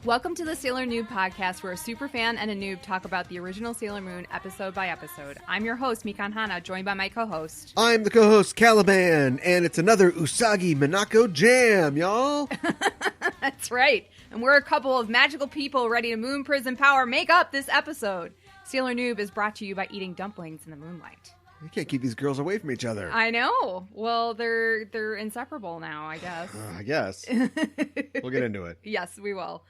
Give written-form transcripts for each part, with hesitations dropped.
Welcome to the Sailor Noob podcast, where a superfan and a noob talk about the original Sailor Moon episode by episode. I'm your host, Mikan Hana, joined by my co-host. I'm the co-host, Caliban, and it's another Usagi Minako jam, y'all. That's right. And we're a couple of magical people ready to moon prison power make up this episode. Sailor Noob is brought to you by eating dumplings in the moonlight. You can't keep these girls away from each other. I know. Well, they're inseparable now, I guess. I guess. We'll get into it. Yes, we will.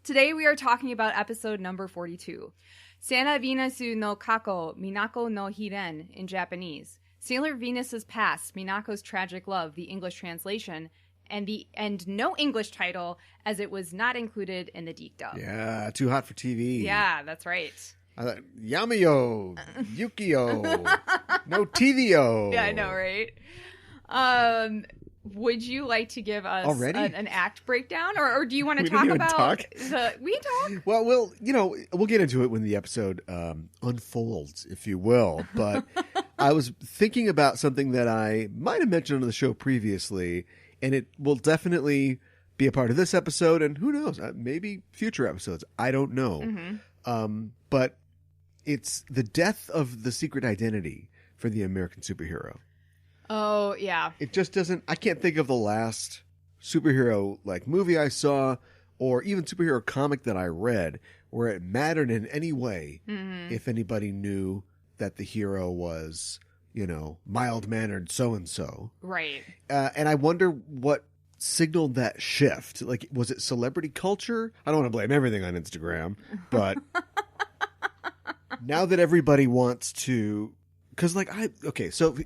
Today we are talking about episode number 42. Sana Venusu no Kako, Minako no Hiren in Japanese. Sailor Venus's Past, Minako's Tragic Love, the English translation, and no English title, as it was not included in the Deke dub. Yeah, too hot for TV. Yeah, that's right. I thought, Yamayo, Yukio, no TVO. Yeah, I know, right? Would you like to give us an act breakdown, or do you want to talk about we talk? Well, we'll get into it when the episode unfolds, if you will. But I was thinking about something that I might have mentioned on the show previously, and it will definitely be a part of this episode, and who knows, maybe future episodes. I don't know. Mm-hmm. But it's the death of the secret identity for the American superhero. Oh, yeah. It just doesn't... I can't think of the last superhero movie I saw, or even superhero comic that I read, where it mattered in any way if anybody knew that the hero was, mild-mannered so-and-so. Right. And I wonder what signaled that shift. Was it celebrity culture? I don't want to blame everything on Instagram, but now that everybody wants to... Because, so...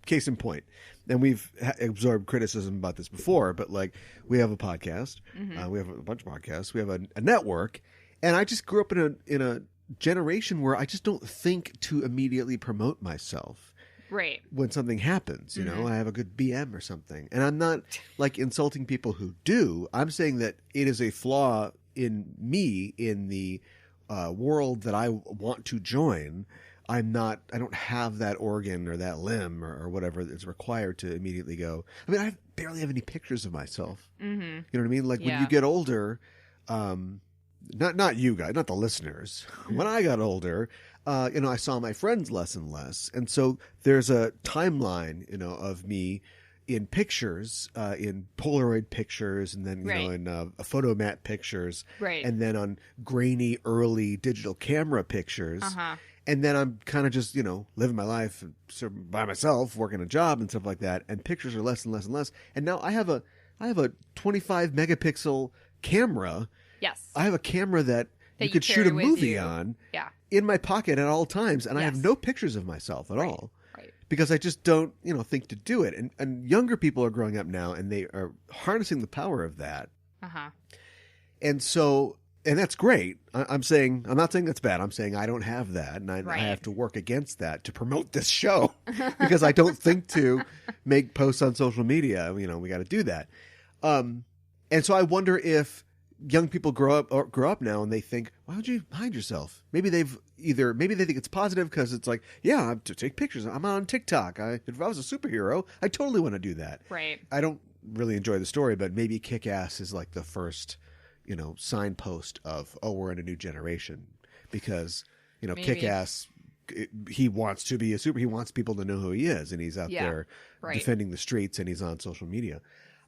Case in point, and we've absorbed criticism about this before, but we have a podcast, we have a bunch of podcasts, we have a network, and I just grew up in a generation where I just don't think to immediately promote myself. Right. When something happens, I have a good BM or something, and I'm not insulting people who do. I'm saying that it is a flaw in me in the world that I want to join. I don't have that organ or that limb or whatever is required to immediately go. I mean, I barely have any pictures of myself. Mm-hmm. You know what I mean? When you get older, not you guys, not the listeners. When I got older, I saw my friends less and less. And so there's a timeline, of me in pictures, in Polaroid pictures, and then, in photomat pictures. Right. And then on grainy early digital camera pictures. Uh-huh. And then I'm kind of just, living my life sort of by myself, working a job and stuff like that. And pictures are less and less and less. And now I have a 25 megapixel camera. Yes. I have a camera that you could shoot a movie on in my pocket at all times. And I have no pictures of myself at all. Right. Because I just don't, think to do it. And younger people are growing up now, and they are harnessing the power of that. Uh-huh. And so... And that's great. I'm not saying that's bad. I'm saying I don't have that, and I have to work against that to promote this show because I don't think to make posts on social media. We got to do that. And so I wonder if young people grow up now and they think, why would you hide yourself? Maybe they think it's positive because it's to take pictures. I'm on TikTok. If I was a superhero, I totally want to do that. Right. I don't really enjoy the story, but maybe Kick-Ass is the first signpost of, we're in a new generation, because, Kick-Ass, he wants to be he wants people to know who he is, and he's out there defending the streets, and he's on social media.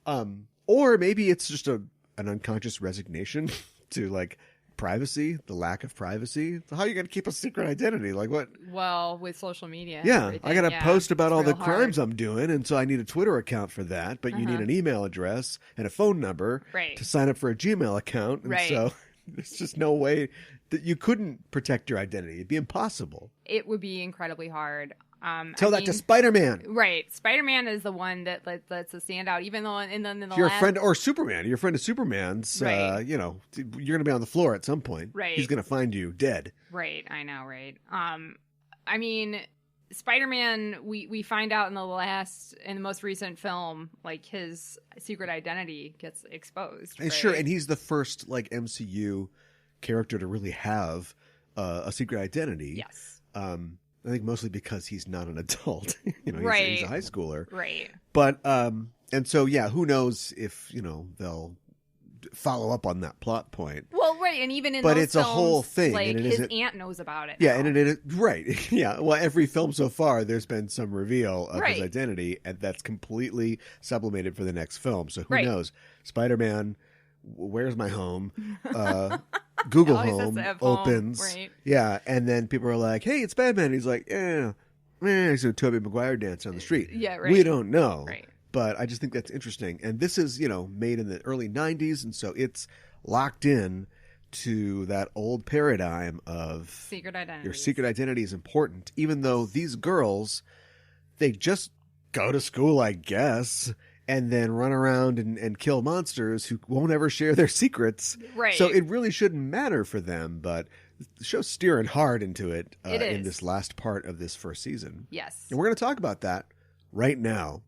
Or maybe it's just an unconscious resignation to privacy, the lack of privacy. So how are you going to keep a secret identity? What? Well, with social media. Yeah. I got to post about all the crimes hard. I'm doing. And so I need a Twitter account for that. But you need an email address and a phone number to sign up for a Gmail account. And so there's just no way that you couldn't protect your identity. It'd be impossible. It would be incredibly hard. Tell that to Spider-Man. Right. Spider-Man is the one that lets us stand out, even though in the your friend or Superman. Your friend is Superman's, you're going to be on the floor at some point. Right. He's going to find you dead. Right. I know, right. I mean, Spider-Man, we find out in the most recent film, like his secret identity gets exposed. And sure, and he's the first like MCU character to really have a secret identity. Yes. I think mostly because he's not an adult. Right. He's a high schooler. Right. But and so yeah, who knows if they'll follow up on that plot point. Well, right, and even in but those it's films, a whole thing. Like and his aunt knows about it. Yeah, now. and it right. Yeah. Well, every film so far, there's been some reveal of his identity, and that's completely sublimated for the next film. So who knows? Spider-Man, where's my home? Google Home opens. Right. Yeah, and then people are like, "Hey, it's Batman." And he's like, "Yeah, man, he's a Tobey Maguire dance on the street." Yeah, right. We don't know. Right. But I just think that's interesting. And this is, made in the early 90s, and so it's locked in to that old paradigm of secret identity. Your secret identity is important, even though these girls, they just go to school, I guess, and then run around and kill monsters who won't ever share their secrets. Right. So it really shouldn't matter for them, but the show's steering hard into it, in this last part of this first season. Yes. And we're going to talk about that right now.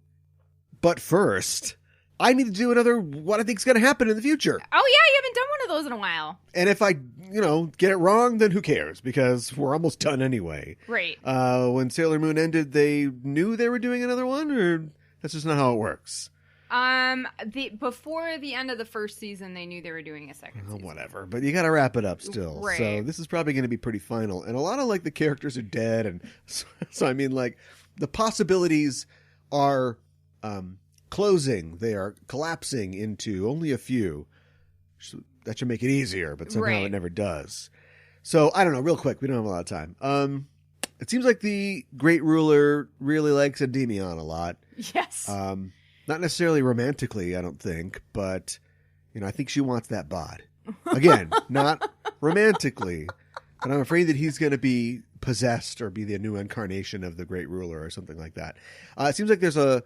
But first, I need to do another what I think is going to happen in the future. Oh, yeah, you haven't done one of those in a while. And if I, get it wrong, then who cares? Because we're almost done anyway. Right. When Sailor Moon ended, they knew they were doing another one, or that's just not how it works? Before the end of the first season, they knew they were doing a second season. Whatever, but you got to wrap it up still. Right. So this is probably going to be pretty final. And a lot of, the characters are dead. And so I mean, the possibilities are... closing. They are collapsing into only a few. So that should make it easier, but somehow it never does. So I don't know. Real quick, we don't have a lot of time. It seems like the Great Ruler really likes Endymion a lot. Yes. Not necessarily romantically, I don't think, but I think she wants that bod. Again, not romantically, but I'm afraid that he's going to be possessed or be the new incarnation of the Great Ruler or something like that. It seems like there's a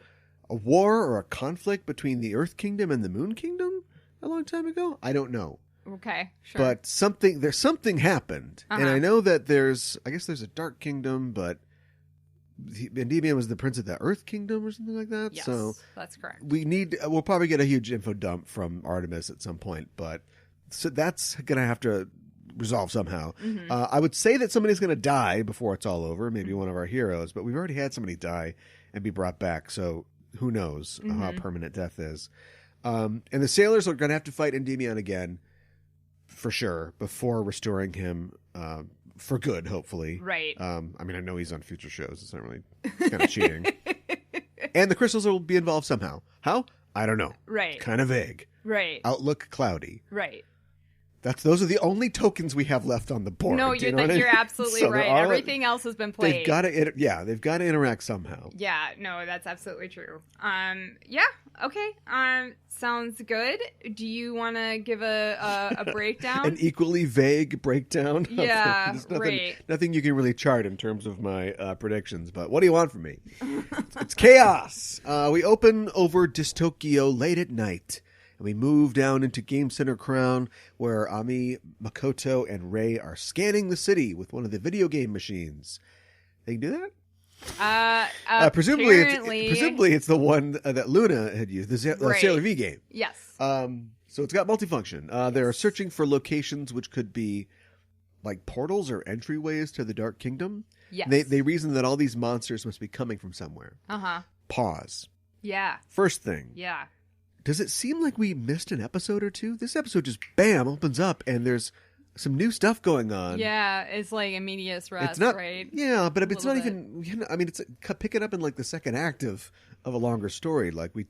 war or a conflict between the Earth Kingdom and the Moon Kingdom a long time ago? I don't know. Okay, sure. But something happened. And I know that there's a Dark Kingdom, but Endymion was the prince of the Earth Kingdom or something like that. Yes, so that's correct. We'll probably get a huge info dump from Artemis at some point, but so that's going to have to resolve somehow. Mm-hmm. I would say that somebody's going to die before it's all over, maybe one of our heroes, but we've already had somebody die and be brought back, so who knows how permanent death is. And the sailors are going to have to fight Endymion again, for sure, before restoring him for good, hopefully. Right. I mean, I know he's on future shows. It's not really kind of cheating. And the crystals will be involved somehow. How? I don't know. Right. Kind of vague. Right. Outlook cloudy. Right. Those are the only tokens we have left on the board. No, you're absolutely right. Everything else has been played. They've got to interact somehow. Yeah, no, that's absolutely true. Yeah, okay. Sounds good. Do you want to give a breakdown? An equally vague breakdown? Yeah, right. Nothing you can really chart in terms of my predictions, but what do you want from me? It's chaos. We open over Dystopia late at night. And we move down into Game Center Crown, where Ami, Makoto, and Rei are scanning the city with one of the video game machines. They can do that? Presumably it's the one that Luna had used, the Sailor V game. Yes. So it's got multifunction. They are searching for locations which could be like portals or entryways to the Dark Kingdom. Yes. They reason that all these monsters must be coming from somewhere. Uh-huh. Pause. Yeah. First thing. Yeah. Does it seem like we missed an episode or two? This episode just, bam, opens up and there's some new stuff going on. Yeah, it's like a medias res, right? Yeah, but it's not even, I mean, it's picking up in like the second act of a longer story. Like we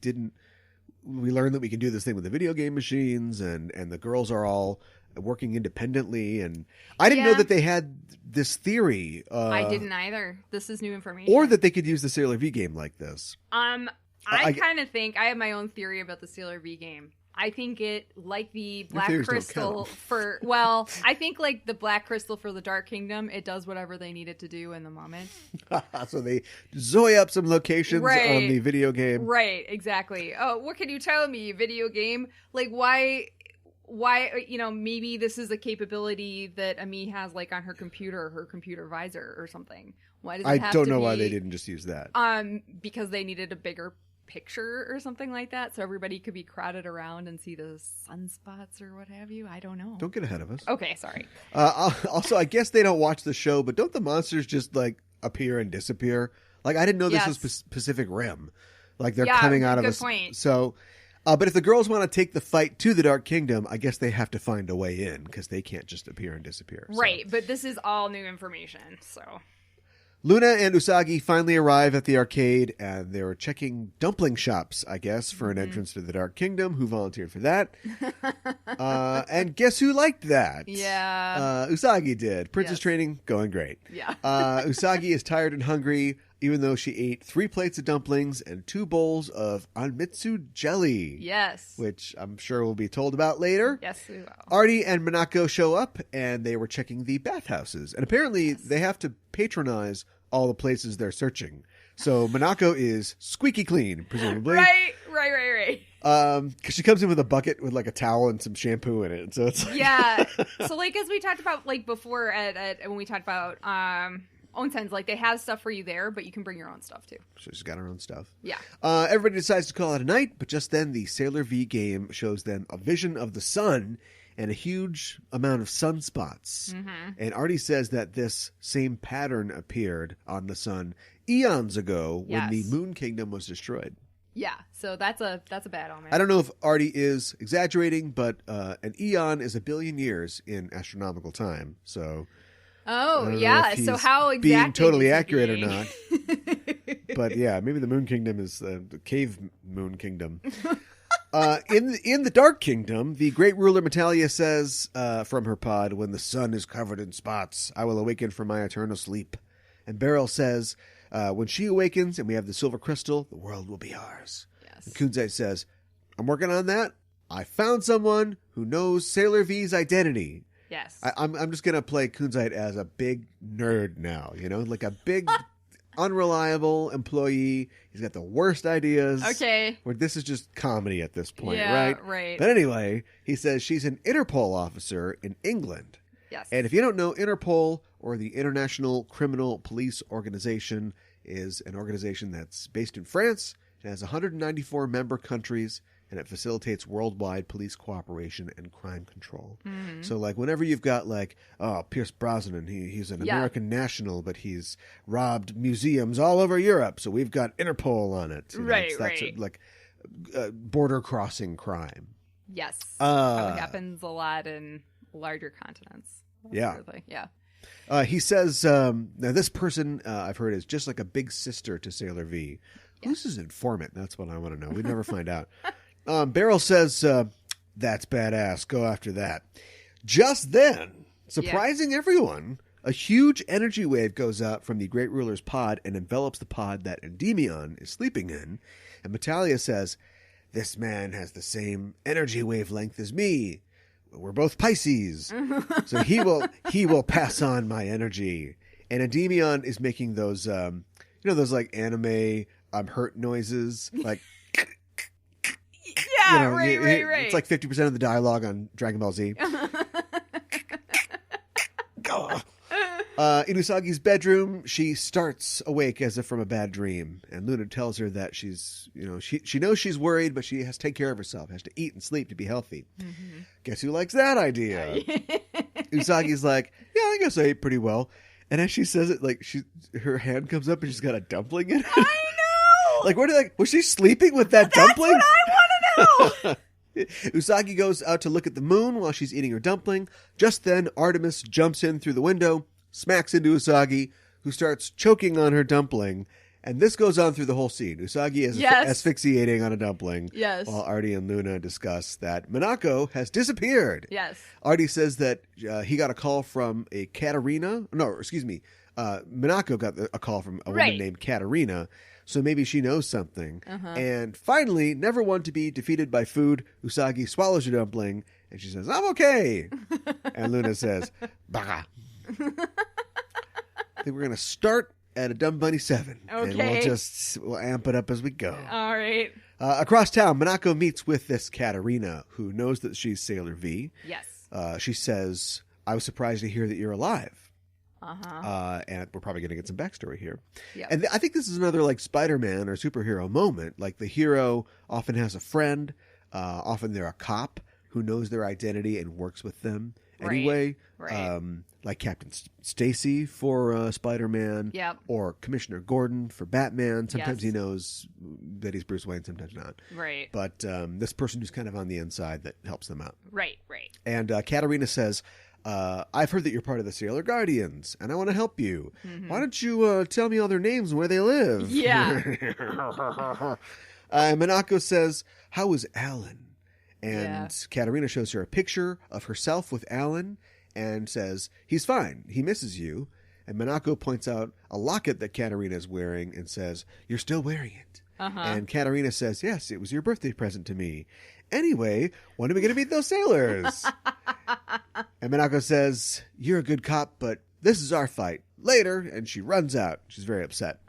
learned that we can do this thing with the video game machines and the girls are all working independently. And I didn't know that they had this theory. I didn't either. This is new information. Or that they could use the Sailor V game like this. I kind of think I have my own theory about the Sailor V game. I think it, like the Black Crystal I think like the Black Crystal for the Dark Kingdom, it does whatever they need it to do in the moment. So they zoe up some locations on the video game. Right, exactly. Oh, what can you tell me, video game? Like, why, maybe this is a capability that Ami has like on her computer visor or something. Why does it have to I don't know why they didn't just use that. Because they needed a bigger picture or something like that, so everybody could be crowded around and see the sunspots or what have you. I don't know. Don't get ahead of us. Okay, sorry. Also, I guess they don't watch the show, but don't the monsters just like appear and disappear? Like, I didn't know this was Pacific Rim. Like, they're coming out of a... point. So, but if the girls want to take the fight to the Dark Kingdom, I guess they have to find a way in, because they can't just appear and disappear. Right, but this is all new information, so... Luna and Usagi finally arrive at the arcade, and they were checking dumpling shops, I guess, for an entrance to the Dark Kingdom. Who volunteered for that? And guess who liked that? Yeah. Usagi did. Princess training, going great. Yeah. Usagi is tired and hungry, even though she ate 3 plates of dumplings and 2 bowls of anmitsu jelly. Yes. Which I'm sure we'll be told about later. Yes, we will. Artie and Minako show up, and they were checking the bathhouses. And apparently they have to patronize all the places they're searching. So Minako is squeaky clean, presumably. Right. Because she comes in with a bucket with like a towel and some shampoo in it. So it's like... Yeah. So like, as we talked about like before when we talked about onsens, like they have stuff for you there, but you can bring your own stuff too. So she's got her own stuff. Yeah. Everybody decides to call it a night, but just then the Sailor V game shows them a vision of the sun and a huge amount of sunspots. Mm-hmm. And Artie says that this same pattern appeared on the sun eons ago when the Moon Kingdom was destroyed. Yeah, so that's a bad omen. I don't know if Artie is exaggerating, but an eon is 1 billion years in astronomical time. So, so how exactly being totally accurate or not? But yeah, maybe the Moon Kingdom is the cave Moon Kingdom. In the Dark Kingdom, the great ruler Metalia says from her pod, "When the sun is covered in spots, I will awaken from my eternal sleep." And Beryl says, when she awakens and we have the silver crystal, the world will be ours. Yes. And Kunzite says, "I'm working on that. I found someone who knows Sailor V's identity." Yes. I'm just going to play Kunzite as a big nerd now, like a big unreliable employee. He's got the worst ideas. Okay. Where this is just comedy at this point, right? But anyway, he says she's an Interpol officer in England. Yes. And if you don't know, Interpol, or the International Criminal Police Organization, is an organization that's based in France. It has 194 member countries, and it facilitates worldwide police cooperation and crime control. Mm-hmm. So, like, whenever you've got, like, Pierce Brosnan, he's an American national, but he's robbed museums all over Europe, so we've got Interpol on it. Right. Like border-crossing crime. Yes. Probably happens a lot in larger continents. Yeah. Yeah. He says, now this person, I've heard, is just like a big sister to Sailor V. Who's his informant? That's what I want to know. We'd never find out. Beryl says, "That's badass. Go after that." Just then, surprising everyone, a huge energy wave goes out from the Great Ruler's pod and envelops the pod that Endymion is sleeping in. And Metalia says, "This man has the same energy wavelength as me. We're both Pisces, so he will pass on my energy." And Endymion is making those, those like anime I'm hurt noises, like. Yeah, right. It's like 50% of the dialogue on Dragon Ball Z. In Usagi's bedroom, she starts awake as if from a bad dream, and Luna tells her that she's, she knows she's worried, but she has to take care of herself, has to eat and sleep to be healthy. Mm-hmm. Guess who likes that idea? Usagi's like, "Yeah, I guess I ate pretty well." And as she says it, like her hand comes up and she's got a dumpling in it. I know. Like, was she sleeping with that dumpling? That's what I want to know. Usagi goes out to look at the moon while she's eating her dumpling. Just then, Artemis jumps in through the window, smacks into Usagi, who starts choking on her dumpling. And this goes on through the whole scene. Usagi is asphyxiating on a dumpling. Yes. While Artie and Luna discuss that Minako has disappeared. Yes. Artie says that he got a call from a Katarina. No, excuse me. Minako got a call from a woman named Katarina. So maybe she knows something. Uh-huh. And finally, never one to be defeated by food, Usagi swallows her dumpling, and she says, "I'm okay." And Luna says, "Baka." I think we're going to start at a Dumb Bunny 7. Okay. And we'll amp it up as we go. All right. Across town, Minako meets with this Katarina, who knows that she's Sailor V. Yes. She says, "I was surprised to hear that you're alive." And we're probably going to get some backstory here. Yep. And I think this is another like Spider-Man or superhero moment. Like the hero often has a friend. Often they're a cop who knows their identity and works with them anyway. Right. Like Captain Stacy for Spider-Man. Yep. Or Commissioner Gordon for Batman. Sometimes Yes. he knows that he's Bruce Wayne, sometimes not. Right. But this person who's kind of on the inside that helps them out. Right. And Katarina says, I've heard that you're part of the Sailor Guardians, and I want to help you. Why don't you tell me all their names and where they live? Yeah. Minako says, how is Alan? And Katarina shows her a picture of herself with Alan and says, he's fine. He misses you. And Minako points out a locket that Katarina is wearing and says, you're still wearing it. And Katarina says, yes, it was your birthday present to me. Anyway, when are we going to meet those sailors? And Minako says, you're a good cop, but this is our fight. Later. And she runs out. She's very upset.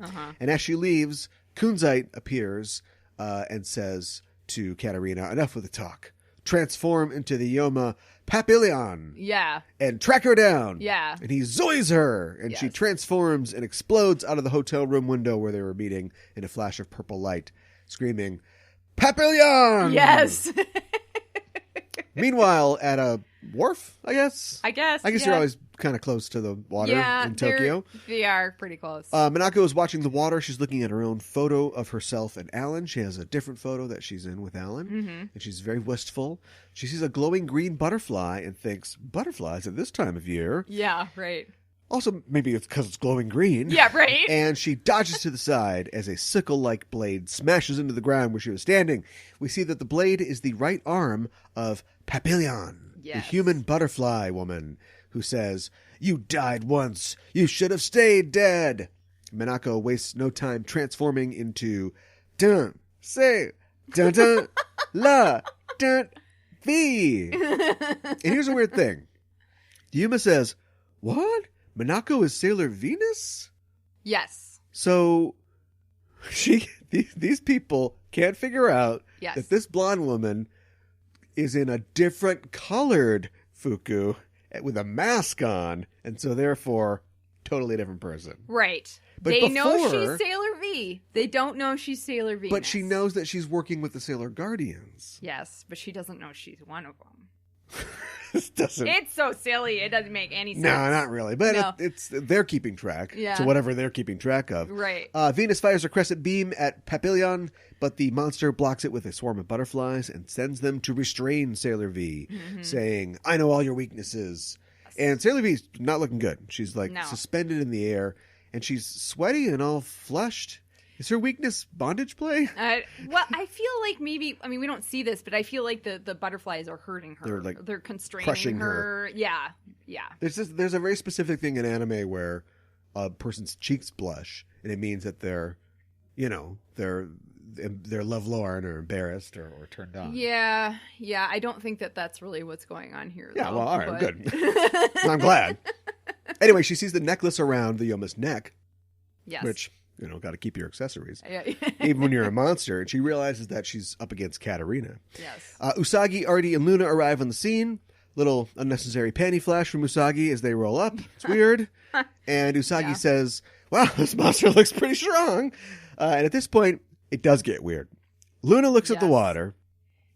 And as she leaves, Kunzite appears and says to Katarina, enough with the talk. Transform into the Youma Papillon. Yeah. And track her down. Yeah. And he zoys her. And she transforms and explodes out of the hotel room window where they were meeting in a flash of purple light, screaming, Papillon! Yes. Meanwhile, at a wharf, I guess? I guess you're always kind of close to the water in Tokyo. They are pretty close. Minako is watching the water. She's looking at her own photo of herself and Alan. She has a different photo that she's in with Alan. And she's very wistful. She sees a glowing green butterfly and thinks, butterflies at this time of year? Yeah, right. Also, maybe it's because it's glowing green. Yeah, right. And she dodges to the side as a sickle-like blade smashes into the ground where she was standing. We see that the blade is the right arm of Papillon, the human butterfly woman, who says, you died once. You should have stayed dead. Minako wastes no time transforming into dun, say, dun, dun, la, dun, vi. And here's a weird thing. Yuma says, what? Minako is Sailor Venus? Yes. So these people can't figure out that this blonde woman is in a different colored fuku with a mask on, and so therefore totally different person. Right. But they know she's Sailor V. They don't know she's Sailor Venus. But she knows that she's working with the Sailor Guardians. Yes, but she doesn't know she's one of them. This doesn't. It's so silly. It doesn't make any sense. No, not really. But they're keeping track. Yeah. So whatever they're keeping track of. Right. Venus fires a crescent beam at Papillon, but the monster blocks it with a swarm of butterflies and sends them to restrain Sailor V, saying, I know all your weaknesses. And Sailor V's not looking good. She's suspended in the air, and she's sweaty and all flushed. Is her weakness bondage play? Well, I feel like maybe, I mean, we don't see this, but I feel like the butterflies are hurting her. They're constraining crushing her. Yeah. There's a very specific thing in anime where a person's cheeks blush, and it means that they're lovelorn or embarrassed or turned on. Yeah. I don't think that's really what's going on here, though. Yeah, well, all right, good. I'm glad. Anyway, she sees the necklace around the Yoma's neck, which... got to keep your accessories, even when you're a monster. And she realizes that she's up against Katarina. Yes. Usagi, Artie, and Luna arrive on the scene. Little unnecessary panty flash from Usagi as they roll up. It's weird. And Usagi says, wow, this monster looks pretty strong. And at this point, it does get weird. Luna looks at the water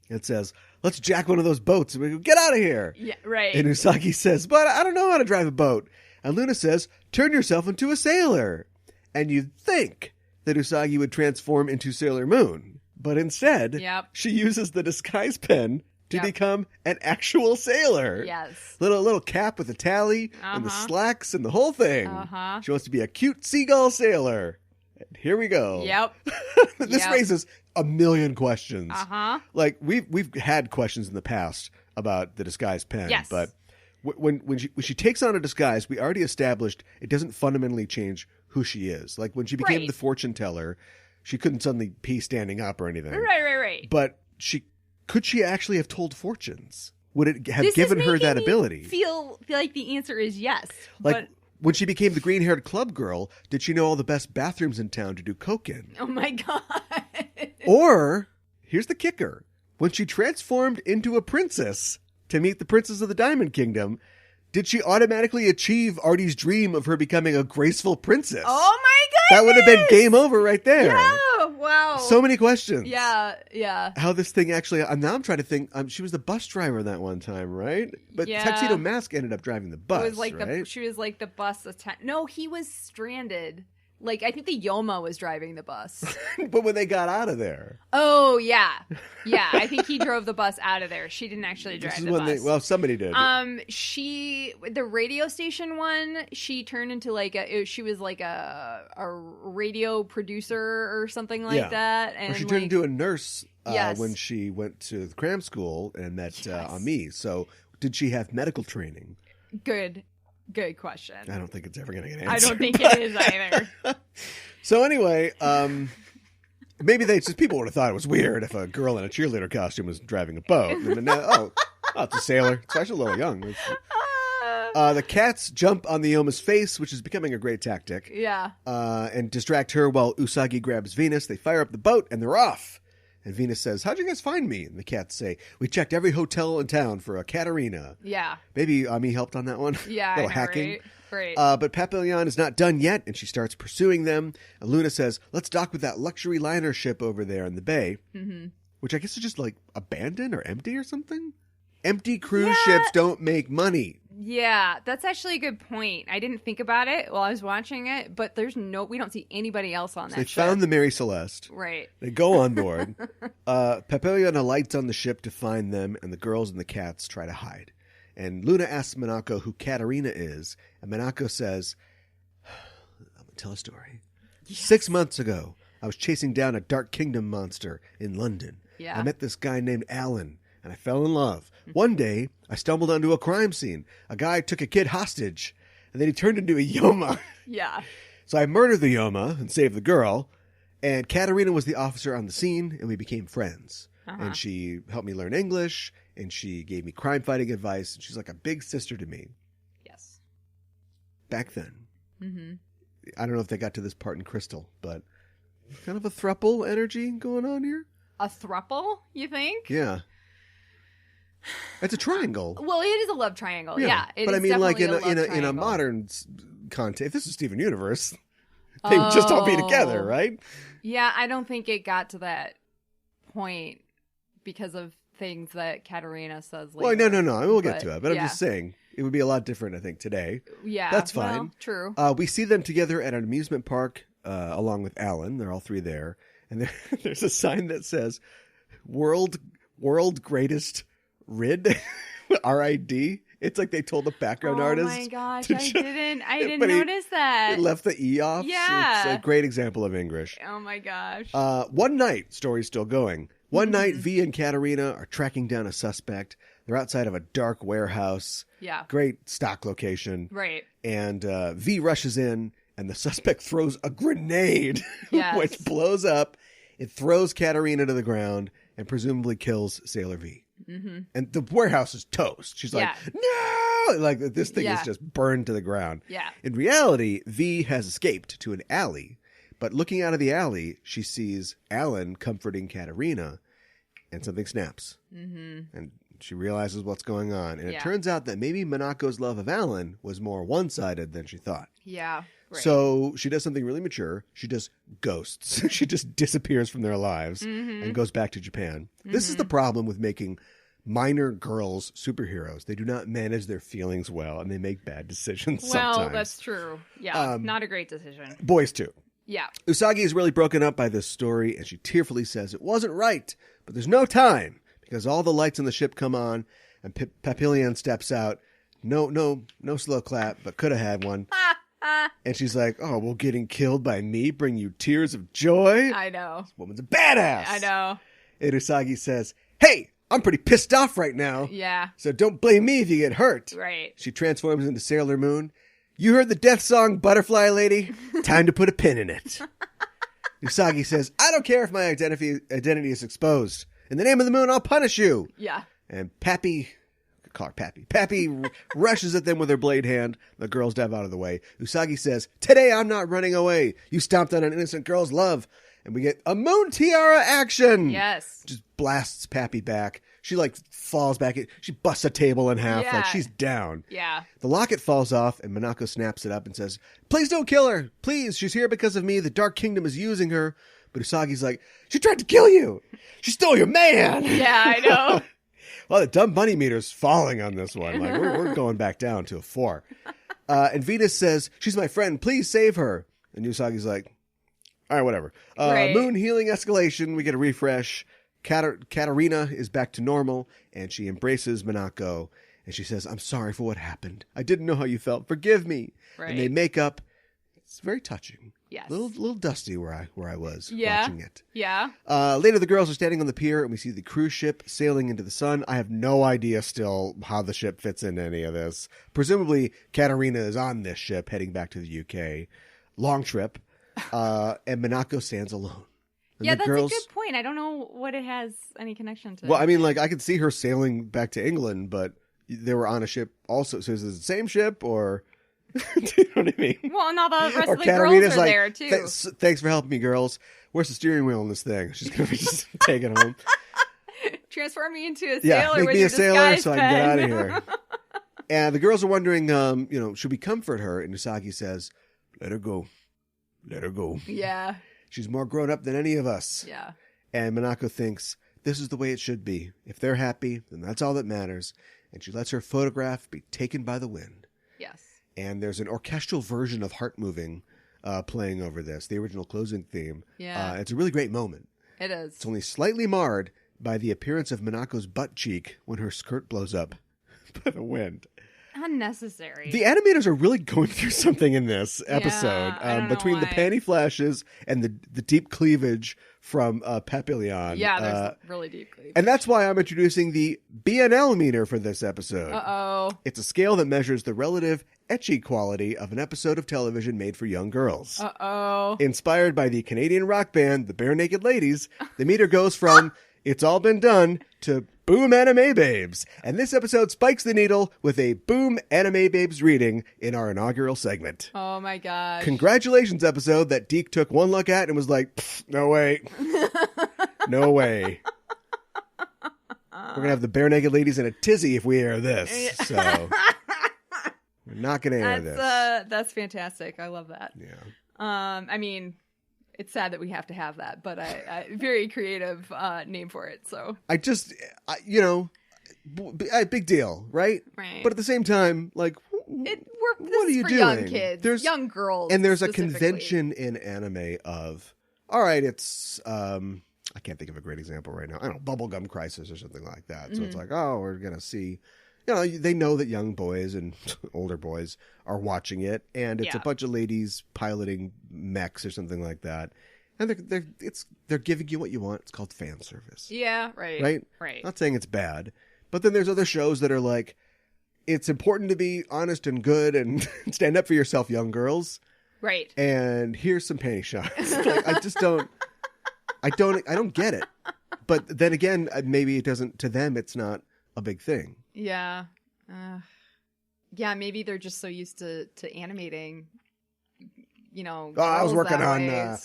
and says, let's jack one of those boats and we go, get out of here. Yeah, right. And Usagi says, but I don't know how to drive a boat. And Luna says, turn yourself into a sailor. And you'd think that Usagi would transform into Sailor Moon. But instead, she uses the disguise pen to become an actual sailor. Yes. Little cap with a tally and the slacks and the whole thing. She wants to be a cute seagull sailor. And here we go. Yep. This raises a million questions. Like, we've had questions in the past about the disguise pen. Yes. But when she takes on a disguise, we already established it doesn't fundamentally change who she is. Like when she became the fortune teller, she couldn't suddenly pee standing up or anything. Right. But could she actually have told fortunes? Would it have given her that ability? Feel like the answer is yes. Like when she became the green-haired club girl, did she know all the best bathrooms in town to do coke in? Oh my God. Or, here's the kicker. When she transformed into a princess to meet the princes of the Diamond Kingdom, Did she automatically achieve Artie's dream of her becoming a graceful princess? Oh my goodness! That would have been game over right there. Yeah, wow. So many questions. Yeah. How this thing actually... now I'm trying to think. She was the bus driver that one time, right? But Tuxedo Mask ended up driving the bus, right? She was like the bus attendant. No, he was stranded. Like, I think the Youma was driving the bus. But when they got out of there. Oh, yeah. Yeah, I think he drove the bus out of there. She didn't actually drive the bus. Somebody did. The radio station one, she turned into she was like a radio producer or something like that. And or she turned into a nurse when she went to the cram school and met Ami. So did she have medical training? Good question. I don't think it's ever going to get answered. I don't think it is either. So anyway, maybe people would have thought it was weird if a girl in a cheerleader costume was driving a boat. And then, it's a sailor. It's actually a little young. The cats jump on the Youma's face, which is becoming a great tactic. Yeah. And distract her while Usagi grabs Venus. They fire up the boat and they're off. And Venus says, "How'd you guys find me?" And the cats say, "We checked every hotel in town for a Katarina." Yeah. Maybe Ami helped on that one. Yeah, a little hacking. Right. But Papillon is not done yet, and she starts pursuing them. And Luna says, "Let's dock with that luxury liner ship over there in the bay." Mm-hmm. Which I guess is just like abandoned or empty or something. Empty cruise ships don't make money. Yeah, that's actually a good point. I didn't think about it while I was watching it, but we don't see anybody else on that ship. They found the Mary Celeste. Right. They go on board. Papillon alights on the ship to find them, and the girls and the cats try to hide. And Luna asks Minako who Katarina is, and Minako says, "I'm going to tell a story. Yes. 6 months ago, I was chasing down a Dark Kingdom monster in London. Yeah. I met this guy named Alan, and I fell in love. One day, I stumbled onto a crime scene. A guy took a kid hostage, and then he turned into a Youma. Yeah. So I murdered the Youma and saved the girl, and Katarina was the officer on the scene, and we became friends. Uh-huh. And she helped me learn English, and she gave me crime-fighting advice, and she's like a big sister to me." Yes. Back then. Mm-hmm. I don't know if they got to this part in Crystal, but kind of a thruple energy going on here. A thruple, you think? Yeah. It's a triangle. Well, it is a love triangle. Yeah. But I mean, like in a modern context, if this is Steven Universe, they would just all be together, right? Yeah, I don't think it got to that point because of things that Katarina says later. Well, no. I will get to it, but I'm just saying it would be a lot different, I think, today. Yeah, that's fine. Well, true. We see them together at an amusement park, along with Alan. They're all three there, and there's a sign that says "World Greatest Rid," R-I-D. It's like they told the background artist. Oh my gosh, I didn't notice that. They left the E off. Yeah. It's a great example of English. Oh my gosh. One night, story's still going. One night, V and Katarina are tracking down a suspect. They're outside of a dark warehouse. Yeah. Great stock location. Right. And V rushes in, and the suspect throws a grenade, yes. which blows up. It throws Katarina to the ground and presumably kills Sailor V. Mm-hmm. And the warehouse is toast. She's like, "No!" Like, this thing is just burned to the ground. Yeah. In reality, V has escaped to an alley. But looking out of the alley, she sees Alan comforting Katarina, and something snaps. Mm-hmm. And she realizes what's going on. And it turns out that maybe Minako's love of Alan was more one-sided than she thought. Yeah. Right. So she does something really mature. She just ghosts. She just disappears from their lives and goes back to Japan. Mm-hmm. This is the problem with making minor girls superheroes. They do not manage their feelings well, and they make bad decisions sometimes. Well, that's true. Yeah, not a great decision. Boys, too. Yeah. Usagi is really broken up by this story, and she tearfully says it wasn't right, but there's no time, because all the lights on the ship come on, and Papillon steps out. No slow clap, but could have had one. And she's like, "Oh, will getting killed by me bring you tears of joy?" I know. This woman's a badass. I know. And Usagi says, "Hey, I'm pretty pissed off right now. Yeah. So don't blame me if you get hurt." Right. She transforms into Sailor Moon. "You heard the death song, Butterfly Lady? Time to put a pin in it." Usagi says, "I don't care if my identity is exposed. In the name of the moon, I'll punish you." Yeah. And Pappy rushes at them with her blade hand. The girls dive out of the way. Usagi says, "Today I'm not running away. You stomped on an innocent girl's love, And we get a moon tiara action. Yes. Just blasts Pappy back. She like falls back. She busts a table in half. Like she's down. Yeah. The locket falls off and Minako snaps it up and says, please don't kill her. Please. She's here because of me. The Dark Kingdom is using her. But Usagi's like, she tried to kill you. She stole your man. Yeah, I know. Well, the dumb bunny meter's falling on this one. Like we're going back down to a 4. And Venus says, she's my friend. Please save her. And Usagi's like, all right, whatever. Moon healing escalation. We get a refresh. Katarina is back to normal, and she embraces Minako, and she says, I'm sorry for what happened. I didn't know how you felt. Forgive me. Right. And they make up. It's very touching. Yes. Little dusty where I was watching it. Yeah. Later, the girls are standing on the pier, and we see the cruise ship sailing into the sun. I have no idea still how the ship fits into any of this. Presumably, Katarina is on this ship heading back to the UK. Long trip. And Minako stands alone. And that's a good point. I don't know what it has any connection to. Well, I mean, like, I could see her sailing back to England, but they were on a ship also. So is it the same ship, or... Do you know what I mean? Well, and all the rest of the girls are like, there, too. Thanks for helping me, girls. Where's the steering wheel in this thing? She's going to be just taking home. Transform me into a sailor make with me your a sailor so I can pen. get out of here. And the girls are wondering, should we comfort her? And Usagi says, let her go. Let her go. Yeah. She's more grown up than any of us. Yeah. And Minako thinks, this is the way it should be. If they're happy, then that's all that matters. And she lets her photograph be taken by the wind. Yes. And there's an orchestral version of Heart Moving playing over this, the original closing theme. Yeah. It's a really great moment. It is. It's only slightly marred by the appearance of Minako's butt cheek when her skirt blows up by the wind. Unnecessary. The animators are really going through something in this episode between the panty flashes and the deep cleavage from Papillon. Yeah, there's really deep cleavage. And that's why I'm introducing the BNL meter for this episode. Uh-oh. It's a scale that measures the relative ecchi quality of an episode of television made for young girls. Uh-oh. Inspired by the Canadian rock band, the Bare Naked Ladies, the meter goes from It's All Been Done to Boom Anime Babes. And this episode spikes the needle with a Boom Anime Babes reading in our inaugural segment. Oh my gosh. Congratulations, episode that Deke took one look at and was like, no way. No way. We're going to have the Bare Naked Ladies in a tizzy if we air this. So we're not going to air this. That's fantastic. I love that. Yeah. I mean... It's sad that we have to have that, but I very creative name for it. So big deal, right? Right. But at the same time, like, what are you doing? Young kids, young girls, and there's a convention in anime of, all right, it's I can't think of a great example right now. I don't know, Bubblegum Crisis or something like that. So it's like, oh, we're gonna see. They know that young boys and older boys are watching it, and it's a bunch of ladies piloting mechs or something like that, and they're giving you what you want. It's called fan service. Yeah, right. Not saying it's bad, but then there's other shows that are like, it's important to be honest and good and stand up for yourself, young girls. Right. And here's some panty shots. Like, I just don't. I don't get it. But then again, maybe it doesn't. To them, it's not a big thing. Yeah. Maybe they're just so used to animating, I was working on, Ranma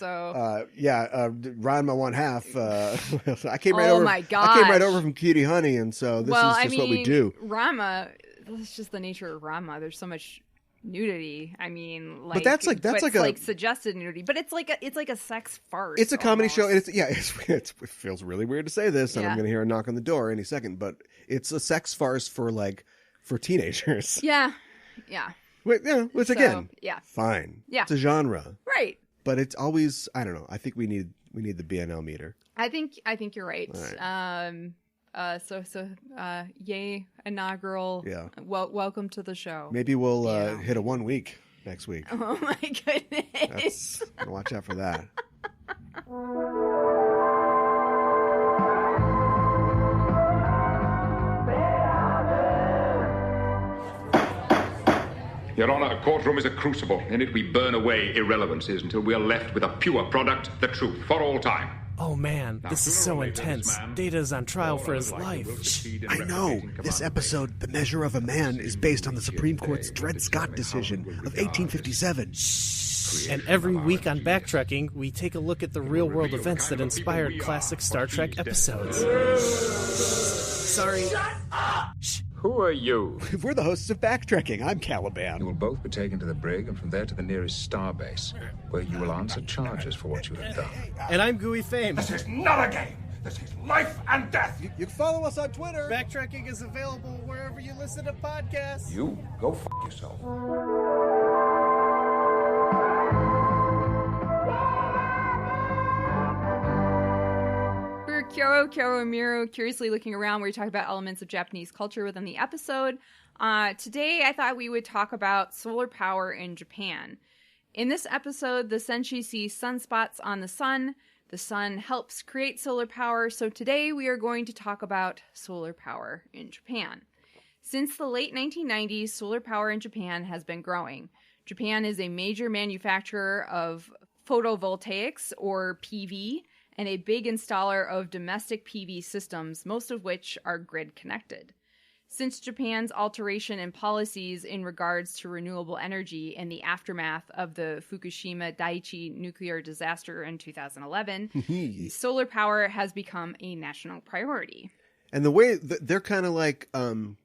1/2. I came right over. My gosh. I came right over from Cutie Honey, and so this is just what we do. Ranma, that's just the nature of Ranma. There's so much nudity. I mean, like, but that's like suggested nudity, but it's like a sex farce. It's a comedy show, and it feels really weird to say this, and I'm going to hear a knock on the door any second, but it's a sex farce for teenagers. Yeah. Which again, fine. Yeah, it's a genre, right? But it's always, I don't know. I think we need the BNL meter. I think you're right. Yay, inaugural. Yeah. Welcome to the show. Maybe we'll hit a 1 week next week. Oh my goodness. Watch out for that. Your Honor, a courtroom is a crucible. In it we burn away irrelevancies until we are left with a pure product, the truth, for all time. Oh man, this is so intense. Data's on trial for his life. I know. This episode, The Measure of a Man, is based on the Supreme Court's Dred Scott decision of 1857. created. And every week on Backtracking, we take a look at the real-world events that inspired classic Star Trek episodes. Sorry. Shut up! Shh. Who are you? We're the hosts of Backtracking. I'm Caliban. You will both be taken to the brig and from there to the nearest starbase, where you will answer charges for what you have done. And I'm Gooey Fame. This is not a game. This is life and death. You can follow us on Twitter. Backtracking is available wherever you listen to podcasts. You go f*** yourself. We're Kyoro and Miro, curiously looking around where we talk about elements of Japanese culture within the episode. Today, I thought we would talk about solar power in Japan. In this episode, the Senshi sees sunspots on the sun. The sun helps create solar power, so today we are going to talk about solar power in Japan. Since the late 1990s, solar power in Japan has been growing. Japan is a major manufacturer of photovoltaics, or PV, and a big installer of domestic PV systems, most of which are grid connected. Since Japan's alteration in policies in regards to renewable energy in the aftermath of the Fukushima Daiichi nuclear disaster in 2011, solar power has become a national priority. And the way they're kind of like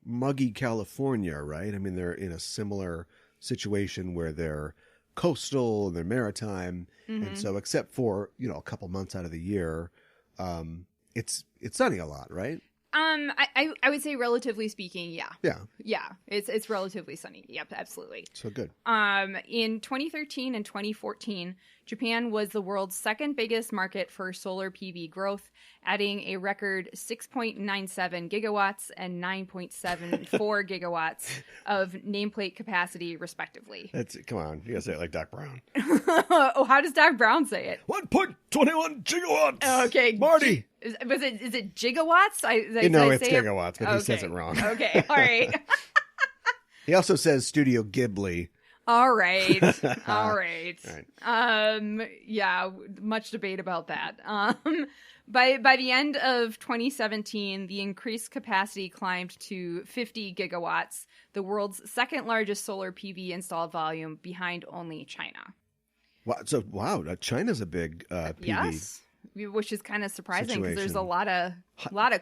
muggy California, right? I mean, they're in a similar situation where they're coastal and they're maritime, and so except for a couple months out of the year, it's sunny a lot, right? I would say relatively speaking, yeah. Yeah. It's relatively sunny. Yep, absolutely. So good. In 2013 and 2014, Japan was the world's second biggest market for solar PV growth, adding a record 6.97 gigawatts and 9.74 gigawatts of nameplate capacity, respectively. Come on, you gotta say it like Doc Brown. Oh, how does Doc Brown say it? 1.21 gigawatts. Okay, Marty. Is it gigawatts? It's gigawatts, but he says it wrong. Okay, all right. He also says Studio Ghibli. All right. Yeah, much debate about that. By the end of 2017, the increased capacity climbed to 50 gigawatts, the world's second largest solar PV installed volume, behind only China. Wow, China's a big PV. Yes. Which is kind of surprising because there's a lot of